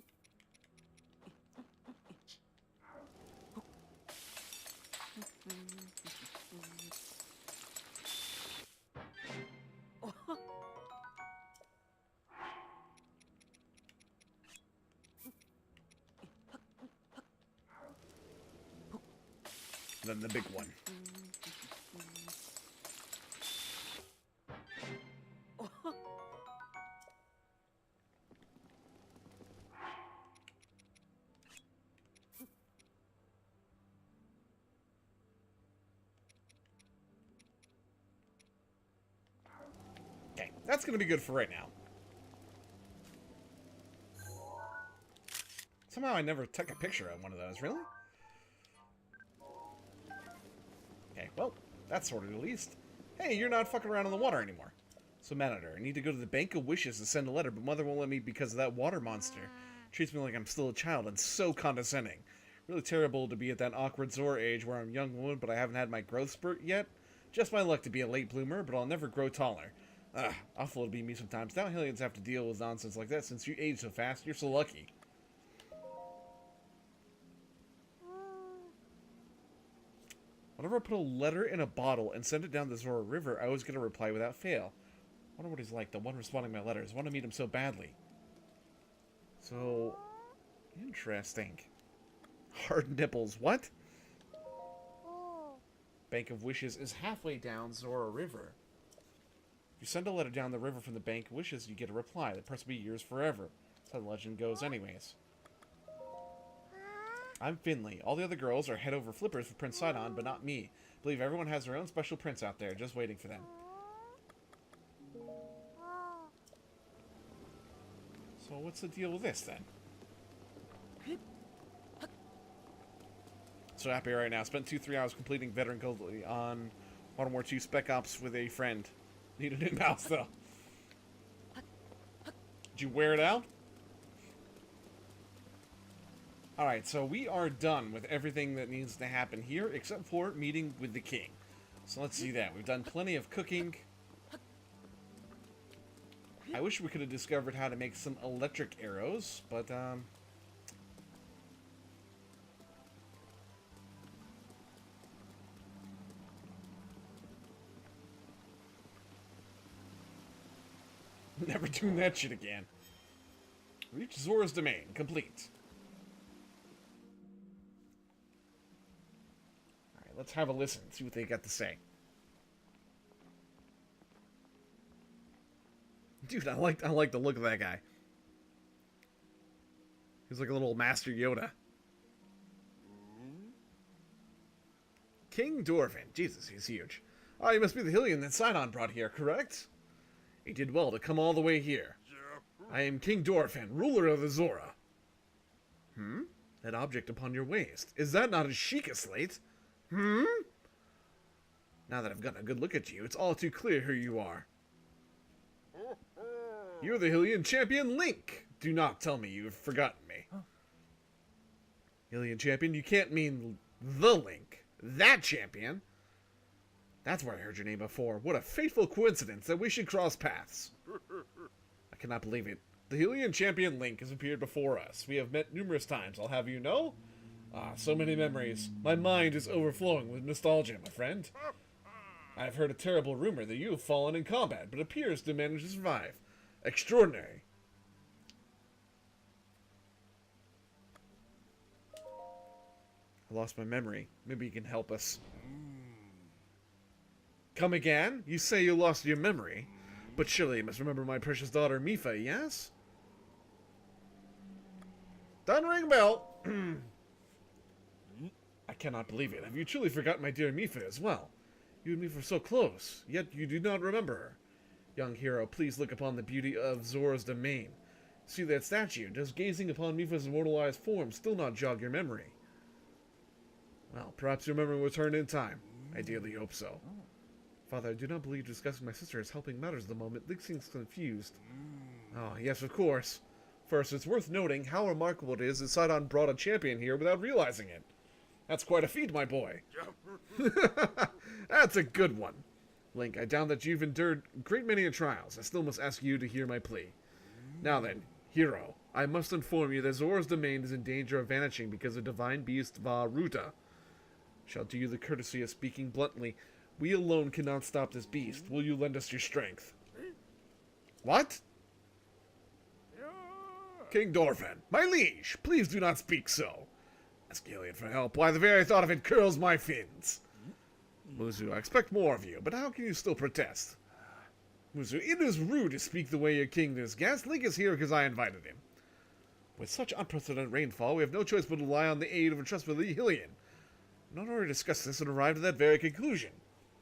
And then the big one. Okay, that's gonna be good for right now. Somehow I never took a picture of one of those, really? Okay, well, that's sorted at least. Hey, you're not fucking around in the water anymore. So, Manager, I need to go to the Bank of Wishes to send a letter, but Mother won't let me because of that water monster. Treats me like I'm still a child and so condescending. Really terrible to be at that awkward Zora age where I'm a young woman, but I haven't had my growth spurt yet. Just my luck to be a late bloomer, but I'll never grow taller. Awful to be me sometimes. Now Hylians have to deal with nonsense like that since you age so fast. You're so lucky. Whenever I put a letter in a bottle and send it down the Zora River, I always get a reply without fail. I wonder what he's like, the one responding to my letters. I want to meet him so badly. So, interesting. Hard nipples, what? Bank of Wishes is halfway down Zora River. If you send a letter down the river from the Bank of Wishes, you get a reply. The person will be yours forever. That's how the legend goes anyways. I'm Finley. All the other girls are head over flippers for Prince Sidon, but not me. I believe everyone has their own special prince out there, just waiting for them. So what's the deal with this, then? So happy right now. Spent 2-3 hours completing Veteran Gold on Modern War II Spec Ops with a friend. Need a new mouse, though. Did you wear it out? Alright, so we are done with everything that needs to happen here, except for meeting with the king. So let's see that. We've done plenty of cooking. I wish we could have discovered how to make some electric arrows, but, never doing that shit again. Reach Zora's domain. Complete. Alright, let's have a listen. See what they got to say. Dude, I like the look of that guy. He's like a little Master Yoda. King Dorvan. Jesus, he's huge. Oh, he must be the Hylian that Sidon brought here, correct? He did well to come all the way here. I am King Dorvan, ruler of the Zora. That object upon your waist. Is that not a Sheikah slate? Now that I've gotten a good look at you, it's all too clear who you are. You're the Hylian champion Link. Do not tell me you've forgotten me. Hylian champion, you can't mean the Link. That champion. That's where I heard your name before. What a fateful coincidence that we should cross paths. I cannot believe it. The Hylian champion Link has appeared before us. We have met numerous times, I'll have you know. Ah, so many memories. My mind is overflowing with nostalgia, my friend. I have heard a terrible rumor that you have fallen in combat, but appears to manage to survive. Extraordinary. I lost my memory. Maybe you can help us. Come again? You say you lost your memory, but surely you must remember my precious daughter Mifa, yes? Doesn't ring a bell. I cannot believe it. Have you truly forgotten my dear Mifa as well? You and me were so close, yet you do not remember her. Young hero, please look upon the beauty of Zora's domain. See that statue. Does gazing upon Mifa's immortalized form still not jog your memory? Well, perhaps your memory will return in time. I dearly hope so. Father, I do not believe discussing my sister is helping matters at the moment. Link seems confused. Oh, yes, of course. First, it's worth noting how remarkable it is that Sidon brought a champion here without realizing it. That's quite a feat, my boy. That's a good one. Link, I doubt that you've endured a great many trials. I still must ask you to hear my plea. Now then, hero, I must inform you that Zora's domain is in danger of vanishing because of divine beast Va Ruta. Shall do you the courtesy of speaking bluntly. We alone cannot stop this beast. Will you lend us your strength? What? King Dorphin, my liege, please do not speak so. Ask Hylian for help. Why, the very thought of it curls my fins. Muzu, I expect more of you, but how can you still protest? Muzu, it is rude to speak the way your king is guest. Link is here because I invited him. With such unprecedented rainfall, we have no choice but to rely on the aid of a trustworthy Hylian. Not already discussed this and arrived at that very conclusion.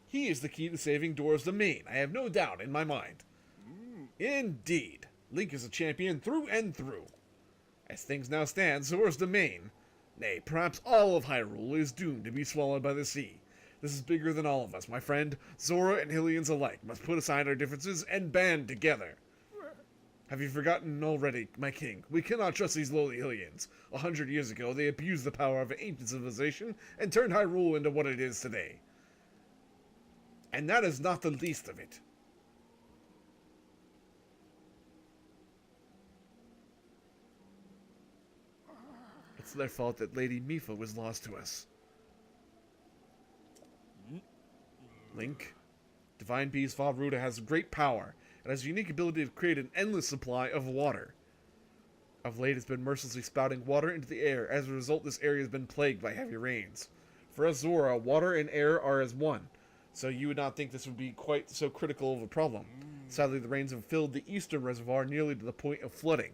He is the key to saving Zora's domain. I have no doubt in my mind. Indeed. Link is a champion through and through. As things now stand, Zora's domain, nay, perhaps all of Hyrule, is doomed to be swallowed by the sea. This is bigger than all of us, my friend. Zora and Hylians alike must put aside our differences and band together. Have you forgotten already, my king? We cannot trust these lowly Hylians. 100 years ago, they abused the power of an ancient civilization and turned Hyrule into what it is today. And that is not the least of it. It's their fault that Lady Mifa was lost to us. Link, Divine Beast Va Ruta has great power and has a unique ability to create an endless supply of water. Of late, it's been mercilessly spouting water into the air. As a result, this area has been plagued by heavy rains. For us Zora, water and air are as one, so you would not think this would be quite so critical of a problem. Sadly, the rains have filled the eastern reservoir nearly to the point of flooding.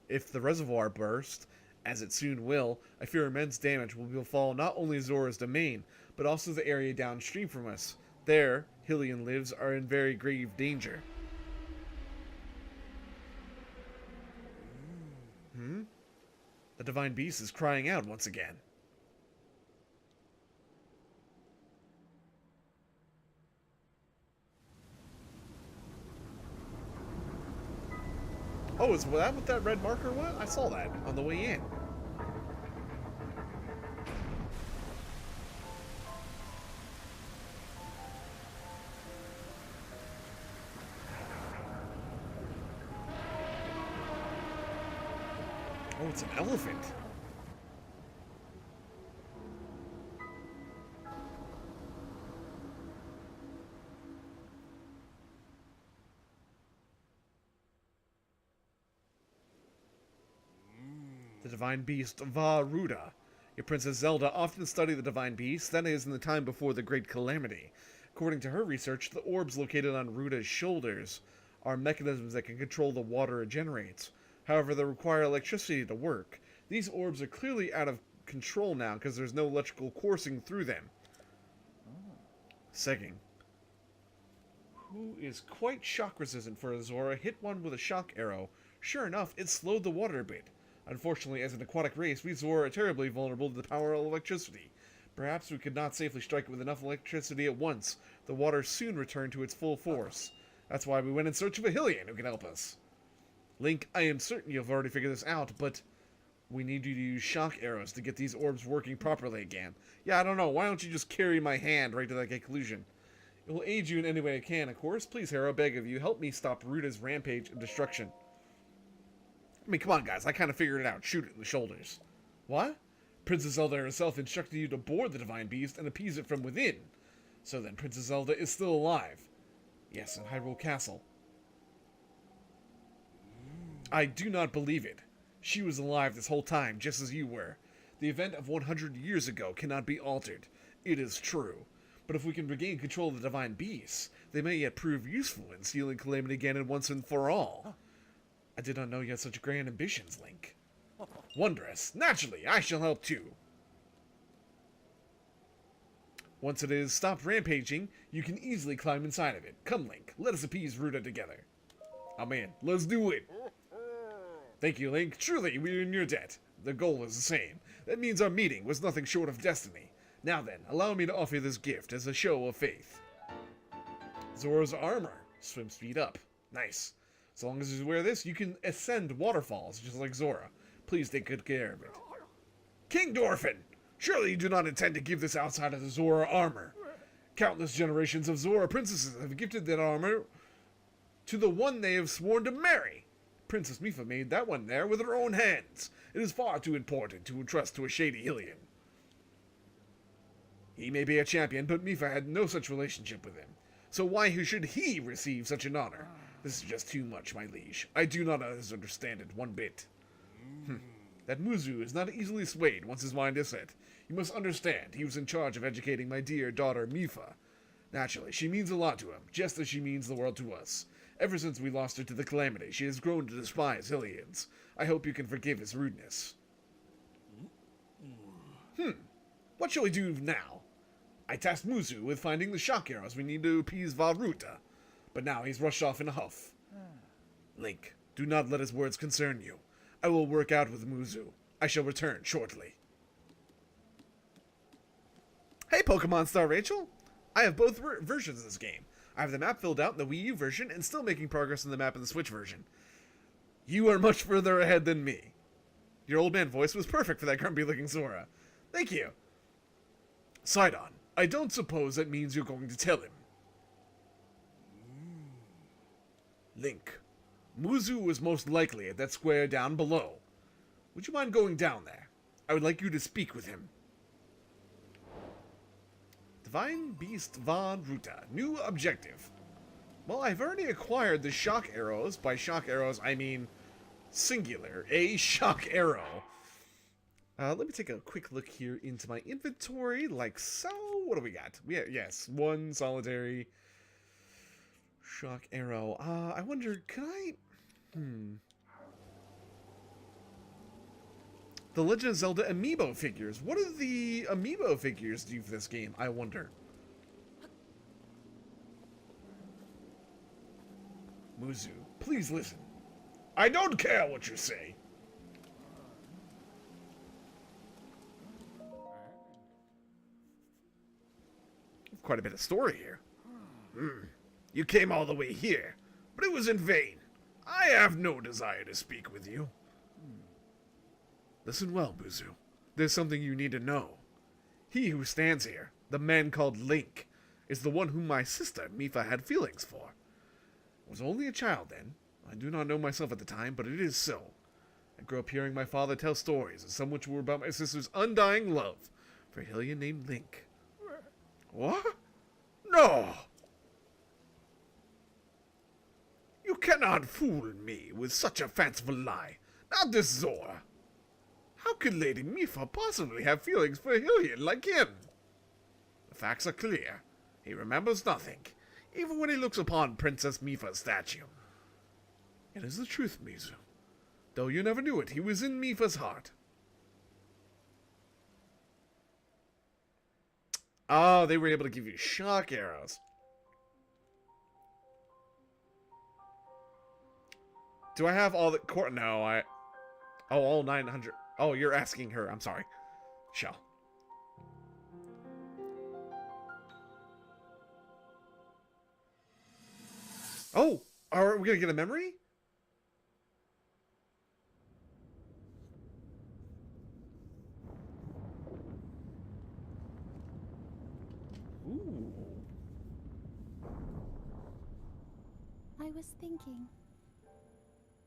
If the reservoir bursts, as it soon will, I fear immense damage will befall not only Zora's domain, but also the area downstream from us. There, Hylian lives are in very grave danger. The Divine Beast is crying out once again. Oh, is that what that red marker was? I saw that on the way in. Oh, it's an elephant. The Divine Beast Va Ruta. Your Princess Zelda often studied the Divine Beast, that is, in the time before the Great Calamity. According to her research, the orbs located on Ruta's shoulders are mechanisms that can control the water it generates. However, they require electricity to work. These orbs are clearly out of control now because there's no electrical coursing through them. Segging, who is quite shock resistant for Zora, hit one with a shock arrow. Sure enough, it slowed the water a bit. Unfortunately, as an aquatic race, we Zora are terribly vulnerable to the power of electricity. Perhaps we could not safely strike it with enough electricity at once. The water soon returned to its full force. That's why we went in search of a Hylian who can help us. Link, I am certain you've already figured this out, but we need you to use shock arrows to get these orbs working properly again. Yeah, I don't know. Why don't you just carry my hand right to that conclusion? It will aid you in any way I can, of course. Please, Hero, beg of you, help me stop Ruta's rampage of destruction. I mean, come on, guys. I kind of figured it out. Shoot it in the shoulders. What? Princess Zelda herself instructed you to board the divine beast and appease it from within. So then Princess Zelda is still alive. Yes, in Hyrule Castle. I do not believe it. She was alive this whole time, just as you were. The event of 100 years ago cannot be altered. It is true. But if we can regain control of the divine beasts, they may yet prove useful in sealing Calamity Ganon once and for all. I did not know you had such grand ambitions, Link. Wondrous. Naturally, I shall help too. Once it is stopped rampaging, you can easily climb inside of it. Come, Link, let us appease Ruta together. Oh man, let's do it. Thank you, Link. Truly, we are in your debt. The goal is the same. That means our meeting was nothing short of destiny. Now then, allow me to offer you this gift as a show of faith. Zora's armor. Swim speed up. Nice. As long as you wear this, you can ascend waterfalls, just like Zora. Please take good care of it. King Dorphin! Surely you do not intend to give this outside of the Zora armor. Countless generations of Zora princesses have gifted that armor to the one they have sworn to marry. Princess Mipha made that one there with her own hands. It is far too important to entrust to a shady Hylian. He may be a champion, but Mipha had no such relationship with him. So why should he receive such an honor? This is just too much, my liege. I do not understand it one bit. That Muzu is not easily swayed once his mind is set. You must understand, he was in charge of educating my dear daughter Mipha. Naturally, she means a lot to him, just as she means the world to us. Ever since we lost her to the Calamity, she has grown to despise Hylians. I hope you can forgive his rudeness. What shall we do now? I tasked Muzu with finding the shock arrows we need to appease Vah Ruta, but now he's rushed off in a huff. Link, do not let his words concern you. I will work out with Muzu. I shall return shortly. Hey, Pokemon Star Rachel! I have both versions of this game. I have the map filled out in the Wii U version and still making progress in the map in the Switch version. You are much further ahead than me. Your old man voice was perfect for that grumpy-looking Zora. Thank you. Sidon, I don't suppose that means you're going to tell him. Link, Muzu was most likely at that square down below. Would you mind going down there? I would like you to speak with him. Divine Beast Vah Ruta. New objective. Well, I've already acquired the shock arrows. By shock arrows, I mean singular. A shock arrow. Let me take a quick look here into my inventory, like so. What do we got? Yes, one solitary shock arrow. I wonder, can I... The Legend of Zelda amiibo figures. What do the amiibo figures do for this game, I wonder? Muzu, please listen. I don't care what you say. Quite a bit of story here. You came all the way here, but it was in vain. I have no desire to speak with you. Listen well, Muzu. There's something you need to know. He who stands here, the man called Link, is the one whom my sister, Mipha, had feelings for. I was only a child then. I do not know myself at the time, but it is so. I grew up hearing my father tell stories, and some which were about my sister's undying love for a Hylian named Link. What? No! You cannot fool me with such a fanciful lie. Not this Zora. How could Lady Mipha possibly have feelings for a Hylian like him? The facts are clear. He remembers nothing, even when he looks upon Princess Mipha's statue. It is the truth, Muzu. Though you never knew it, he was in Mipha's heart. Oh, they were able to give you shock arrows. Do I have all the... No, I... Oh, all 900... Oh, you're asking her. I'm sorry. Shell. Oh! Are we gonna get a memory? Ooh. I was thinking.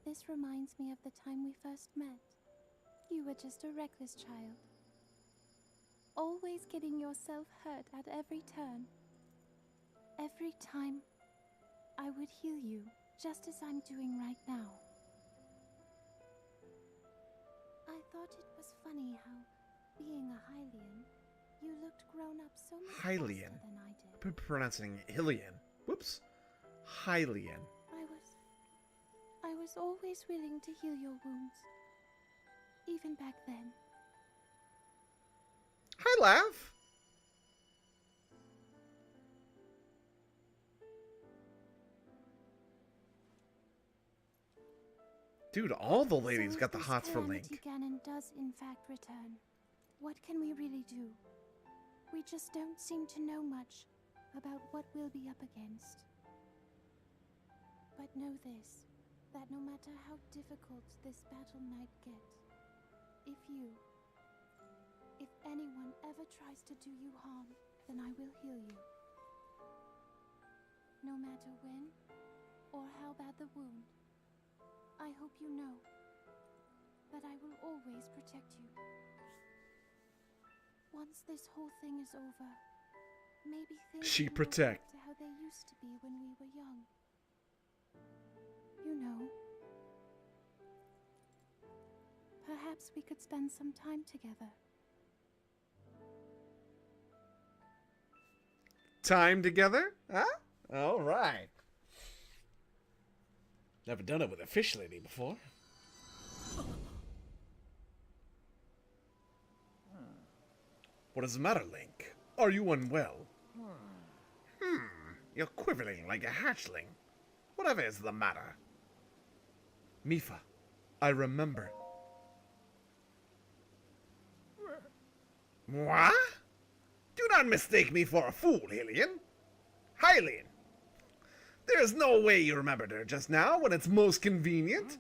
This reminds me of the time we first met. You were just a reckless child. always getting yourself hurt at every turn. Every time, I would heal you, just as I'm doing right now. I thought it was funny how, being a Hylian, you looked grown up so much Hylian. faster than I did. Pronouncing Hylian. Whoops. Hylian. I was always willing to heal your wounds, even back then. Hi, Lav. Dude, all the ladies So got the if hots this for Calamity Link. Ganon does in fact return, what can we really do? We just don't seem to know much about what we'll be up against. But know this, that no matter how difficult this battle might get, if anyone ever tries to do you harm, then I will heal you. No matter when or how bad the wound, I hope you know that I will always protect you. Once this whole thing is over, maybe things She can go protect. back to how they used to be when we were young. You know. Perhaps we could spend some time together. Time together? Huh? All right. Never done it with a fish lady before. What is the matter, Link? Are you unwell? You're quivering like a hatchling. Whatever is the matter? Mipha, I remember. What? Do not mistake me for a fool, Hylian. Hylian! There is no way you remembered her just now when it's most convenient.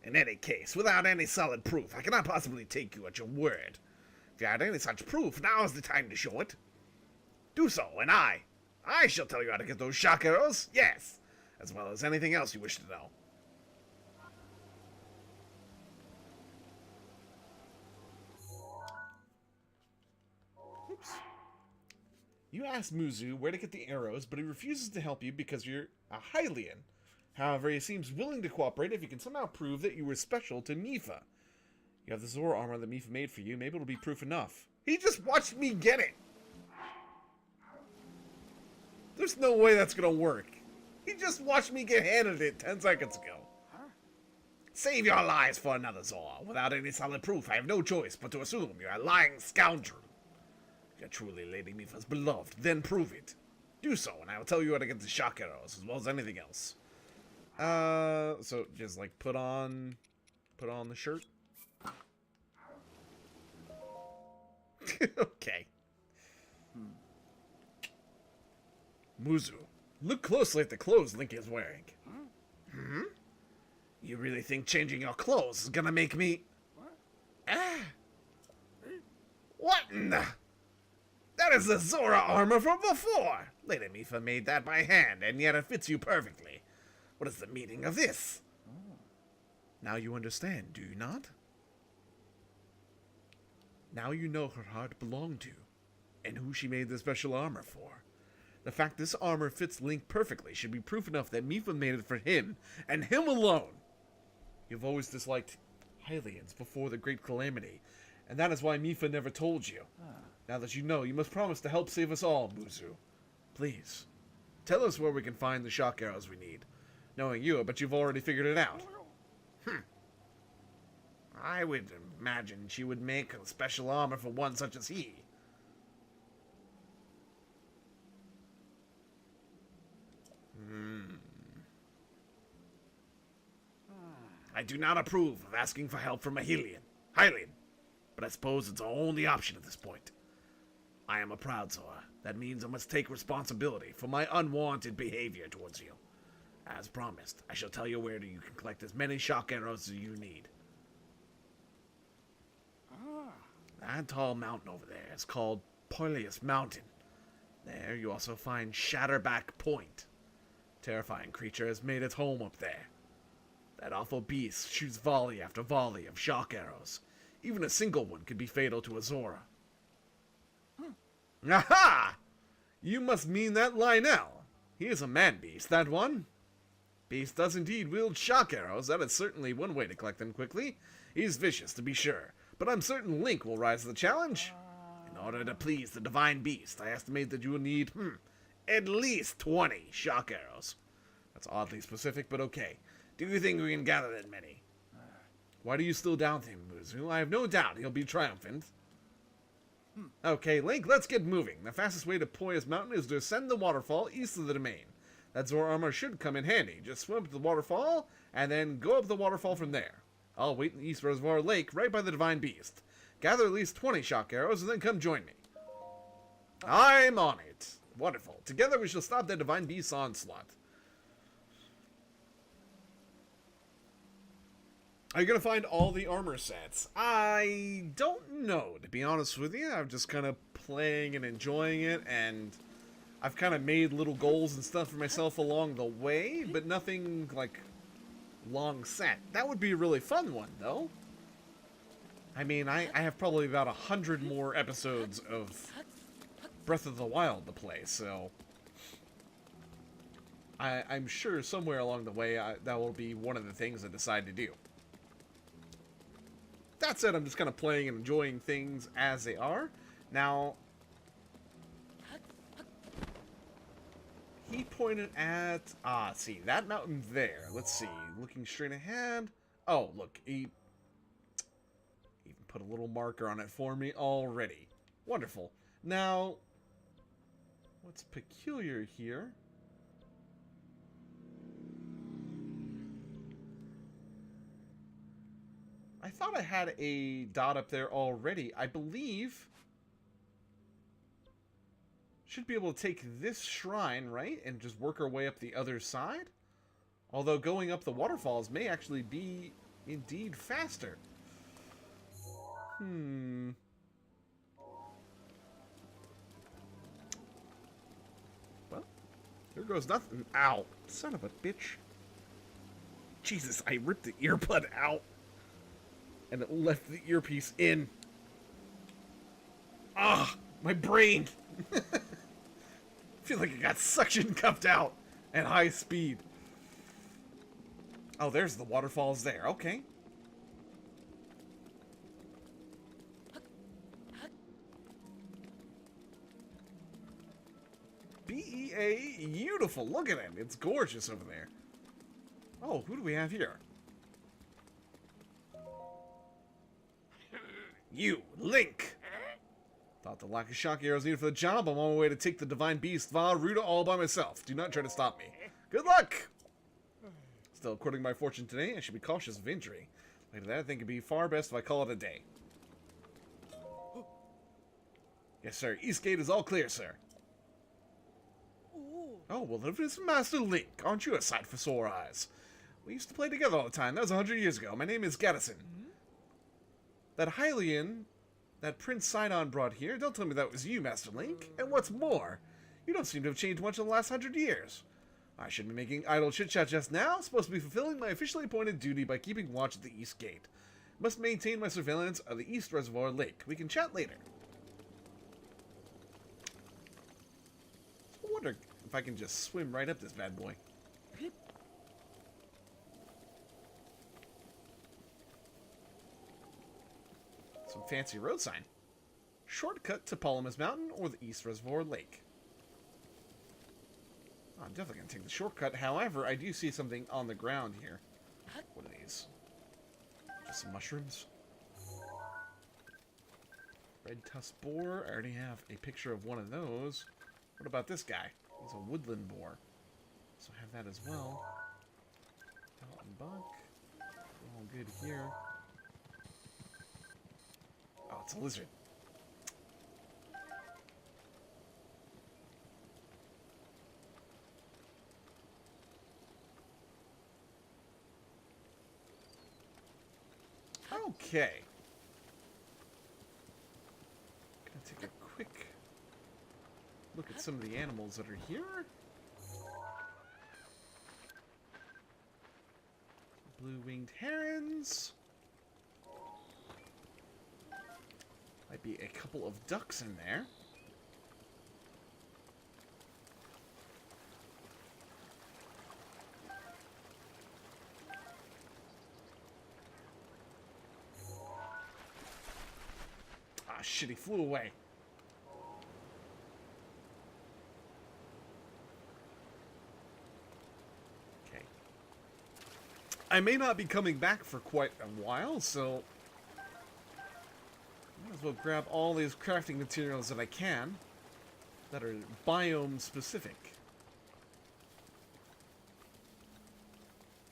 In any case, without any solid proof, I cannot possibly take you at your word. If you had any such proof, now is the time to show it. Do so, and I shall tell you how to get those shock arrows, yes, as well as anything else you wish to know. Oops. You ask Muzu where to get the arrows, but he refuses to help you because you're a Hylian. However, he seems willing to cooperate if you can somehow prove that you were special to Mipha. You have the Zora armor that Mipha made for you. Maybe it'll be proof enough. He just watched me get it! There's no way that's gonna work. He just watched me get handed it 10 seconds ago. Save your lies for another Zora. Without any solid proof, I have no choice but to assume you're a lying scoundrel. If you're truly Lady Mipha's beloved, then prove it. Do so, and I will tell you how to get the shock arrows, as well as anything else. So just like put on the shirt. Okay. Muzu, look closely at the clothes Link is wearing. You really think changing your clothes is gonna make me... What in the... That is the Zora armor from before! Lady Mipha made that by hand, and yet it fits you perfectly. What is the meaning of this? Now you understand, do you not? Now you know her heart belonged to, and who she made the special armor for. The fact this armor fits Link perfectly should be proof enough that Mipha made it for him, and him alone. You've always disliked Hylians before the Great Calamity, and that is why Mipha never told you. Now that you know, you must promise to help save us all, Muzu. Please, tell us where we can find the shock arrows we need. Knowing you, but you've already figured it out. I would imagine she would make a special armor for one such as he. I do not approve of asking for help from a Hylian, but I suppose it's our only option at this point. I am a proud Zora. That means I must take responsibility for my unwanted behavior towards you. As promised, I shall tell you where you can collect as many shock arrows as you need. That tall mountain over there is called Polyus Mountain. There you also find Shatterback Point. Terrifying creature has made its home up there. That awful beast shoots volley after volley of shock arrows. Even a single one could be fatal to a Zora. Aha! You must mean that Lionel. He is a man-beast, that one. Beast does indeed wield shock arrows. That is certainly one way to collect them quickly. He's vicious, to be sure, but I'm certain Link will rise to the challenge. In order to please the divine beast, I estimate that you will need, at least 20 shock arrows. That's oddly specific, but okay. Do you think we can gather that many? Why do you still doubt him, Muzu? I have no doubt he'll be triumphant. Okay, Link, let's get moving. The fastest way to Poya's Mountain is to ascend the waterfall east of the domain. That Zora armor should come in handy. Just swim up to the waterfall, and then go up the waterfall from there. I'll wait in the East Reservoir Lake, right by the Divine Beast. Gather at least 20 shock arrows, and then come join me. I'm on it. Wonderful. Together we shall stop the Divine Beast's onslaught. Are you going to find all the armor sets? I don't know, to be honest with you. I'm just kind of playing and enjoying it, and I've kind of made little goals and stuff for myself along the way, but nothing, like, long set. That would be a really fun one, though. I mean, I have probably about 100 more episodes of Breath of the Wild to play, so I'm sure somewhere along the way that will be one of the things I decide to do. That said, I'm just kind of playing and enjoying things as they are. Now, he pointed at, see, that mountain there. Let's see, looking straight ahead. Oh, look, he even put a little marker on it for me already. Wonderful. Now, what's peculiar here? I thought I had a dot up there already. I believe should be able to take this shrine, right? And just work our way up the other side. Although going up the waterfalls may actually be indeed faster. Well, here goes nothing. Ow. Son of a bitch. Jesus, I ripped the earbud out. And it left the earpiece in. Ah, my brain. I feel like it got suction cupped out at high speed. Oh, there's the waterfalls there. Okay. BEA, beautiful. Look at it. It's gorgeous over there. Oh, who do we have here? You, Link! Thought the lack of shock arrows needed for the job. I'm on my way to take the Divine Beast Va Ruta all by myself. Do not try to stop me. Good luck! Still, according to my fortune today, I should be cautious of injury. Later that, I think it'd be far best if I call it a day. Yes, sir. East Gate is all clear, sir. Oh, well, if it's Master Link, aren't you a sight for sore eyes? We used to play together all the time. That was 100 years ago. My name is Gaddison. That Hylian that Prince Sidon brought here, don't tell me that was you, Master Link. And what's more, you don't seem to have changed much in the last 100 years. I shouldn't be making idle chit-chat just now. I'm supposed to be fulfilling my officially appointed duty by keeping watch at the East Gate. Must maintain my surveillance of the East Reservoir Lake. We can chat later. I wonder if I can just swim right up this bad boy. Some fancy road sign. Shortcut to Palamas Mountain or the East Reservoir Lake. Oh, I'm definitely going to take the shortcut. However, I do see something on the ground here. What are these? Just some mushrooms. Red tusk boar. I already have a picture of one of those. What about this guy? He's a woodland boar. So I have that as well. Mountain buck. All good here. Oh, it's a lizard. Okay. Gonna take a quick look at some of the animals that are here. Blue-winged herons. Might be a couple of ducks in there. Ah, shit, he flew away. Okay. I may not be coming back for quite a while, so might as well grab all these crafting materials that I can that are biome specific.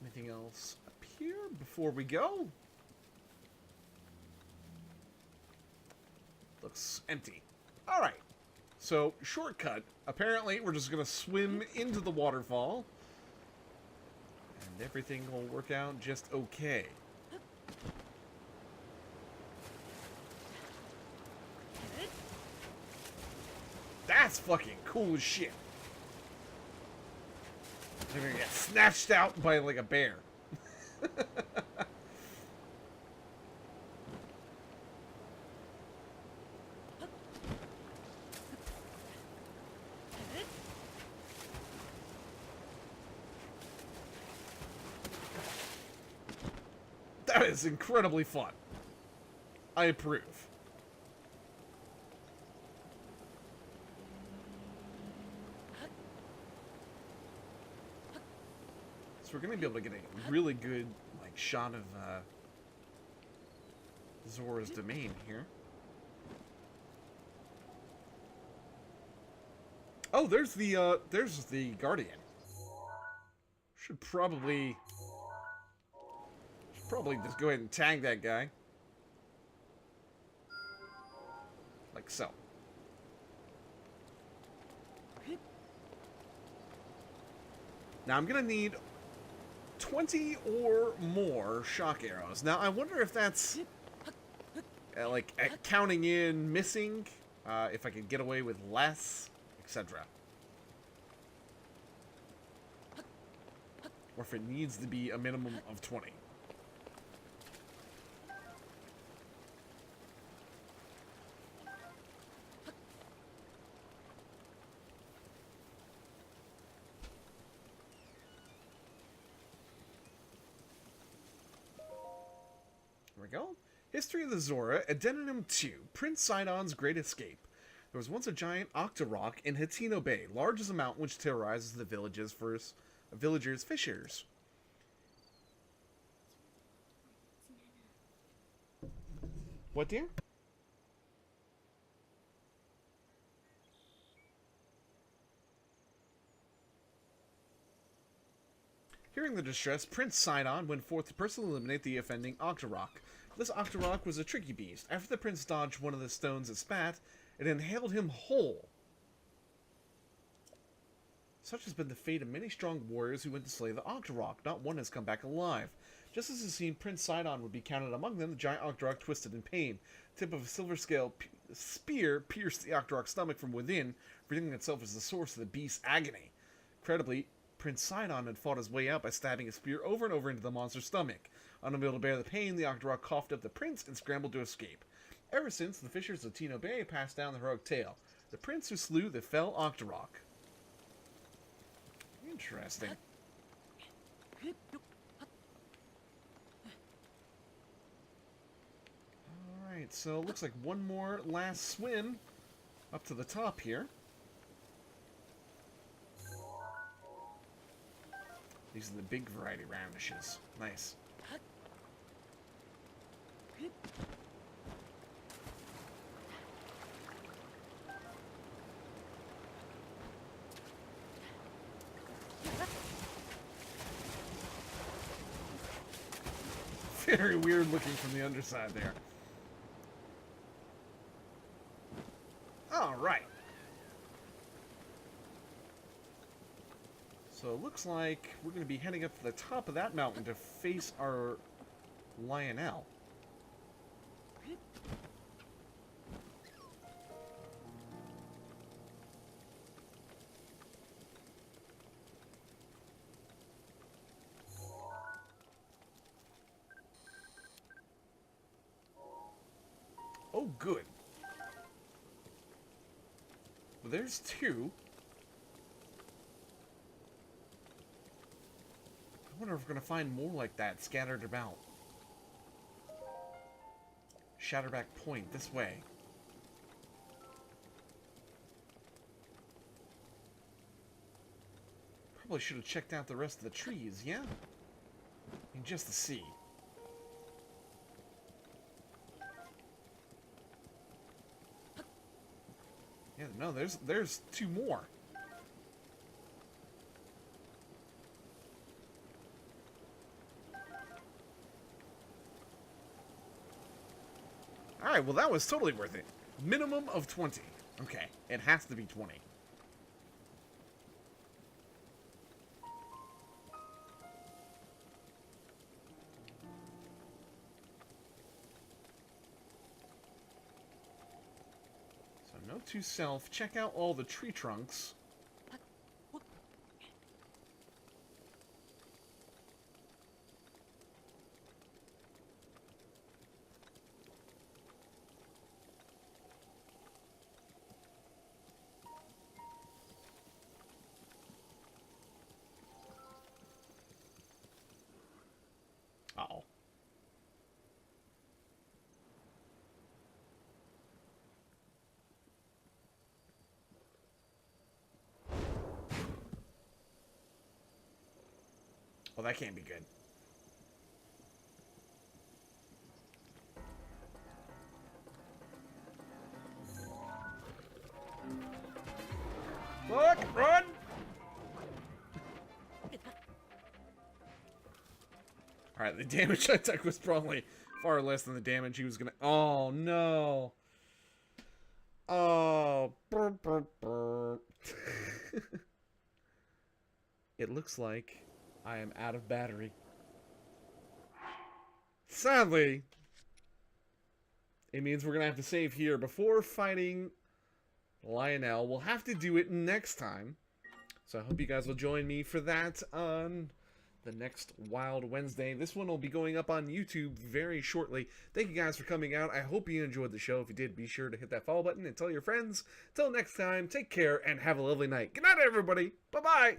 Anything else up here before we go? Looks empty. Alright. So, shortcut. Apparently, we're just going to swim into the waterfall. And everything will work out just okay. That's fucking cool as shit. They're gonna get snatched out by like a bear. That is incredibly fun. I approve. So we're gonna be able to get a really good like shot of Zora's domain here. Oh, there's the Guardian. Should probably just go ahead and tag that guy. Like so. Now I'm gonna need 20 or more shock arrows. Now I wonder if that's like counting in missing, if I could get away with less, etc. Or if it needs to be a minimum of 20. There we go. History of the Zora, Addendum 2, Prince Sidon's Great Escape. There was once a giant octorock in Hateno Bay, large as a mountain which terrorizes the villagers' fishers. What, dear? Hearing the distress, Prince Sidon went forth to personally eliminate the offending octorock. This octorock was a tricky beast. After the prince dodged one of the stones it spat, it inhaled him whole. Such has been the fate of many strong warriors who went to slay the octorock. Not one has come back alive. Just as it seemed Prince Sidon would be counted among them, the giant octorock twisted in pain. The tip of a silver scale spear pierced the octorock's stomach from within, revealing itself as the source of the beast's agony. Incredibly, Prince Sidon had fought his way out by stabbing a spear over and over into the monster's stomach. Unable to bear the pain, the octorock coughed up the prince and scrambled to escape. Ever since, the fishers of Hateno Bay passed down the heroic tale. The prince who slew the fell octorock. Interesting. Alright, so it looks like one more last swim up to the top here. These are the big variety roundishes. Nice. Very weird looking from the underside there. Alright. So it looks like we're going to be heading up to the top of that mountain to face our Lionel. Oh, good. Well, there's two. I wonder if we're going to find more like that scattered about. Shatterback Point, this way. Probably should have checked out the rest of the trees, yeah? I mean, just to see. Yeah, no, there's 2 more. Alright, well that was totally worth it. Minimum of 20. Okay, it has to be 20. So note to self, check out all the tree trunks. Uh-oh. Well, that can't be good. Look! Run! Alright, the damage I took was probably far less than the damage he was gonna... Oh, no! Oh... Burr, burr, burr. It looks like I am out of battery. Sadly, it means we're gonna have to save here before fighting Lionel. We'll have to do it next time. So I hope you guys will join me for that on the next Wild Wednesday. This one will be going up on YouTube very shortly. Thank you guys for coming out. I hope you enjoyed the show. If you did, be sure to hit that follow button and tell your friends. Till next time, take care and have a lovely night. Good night, everybody. Bye-bye.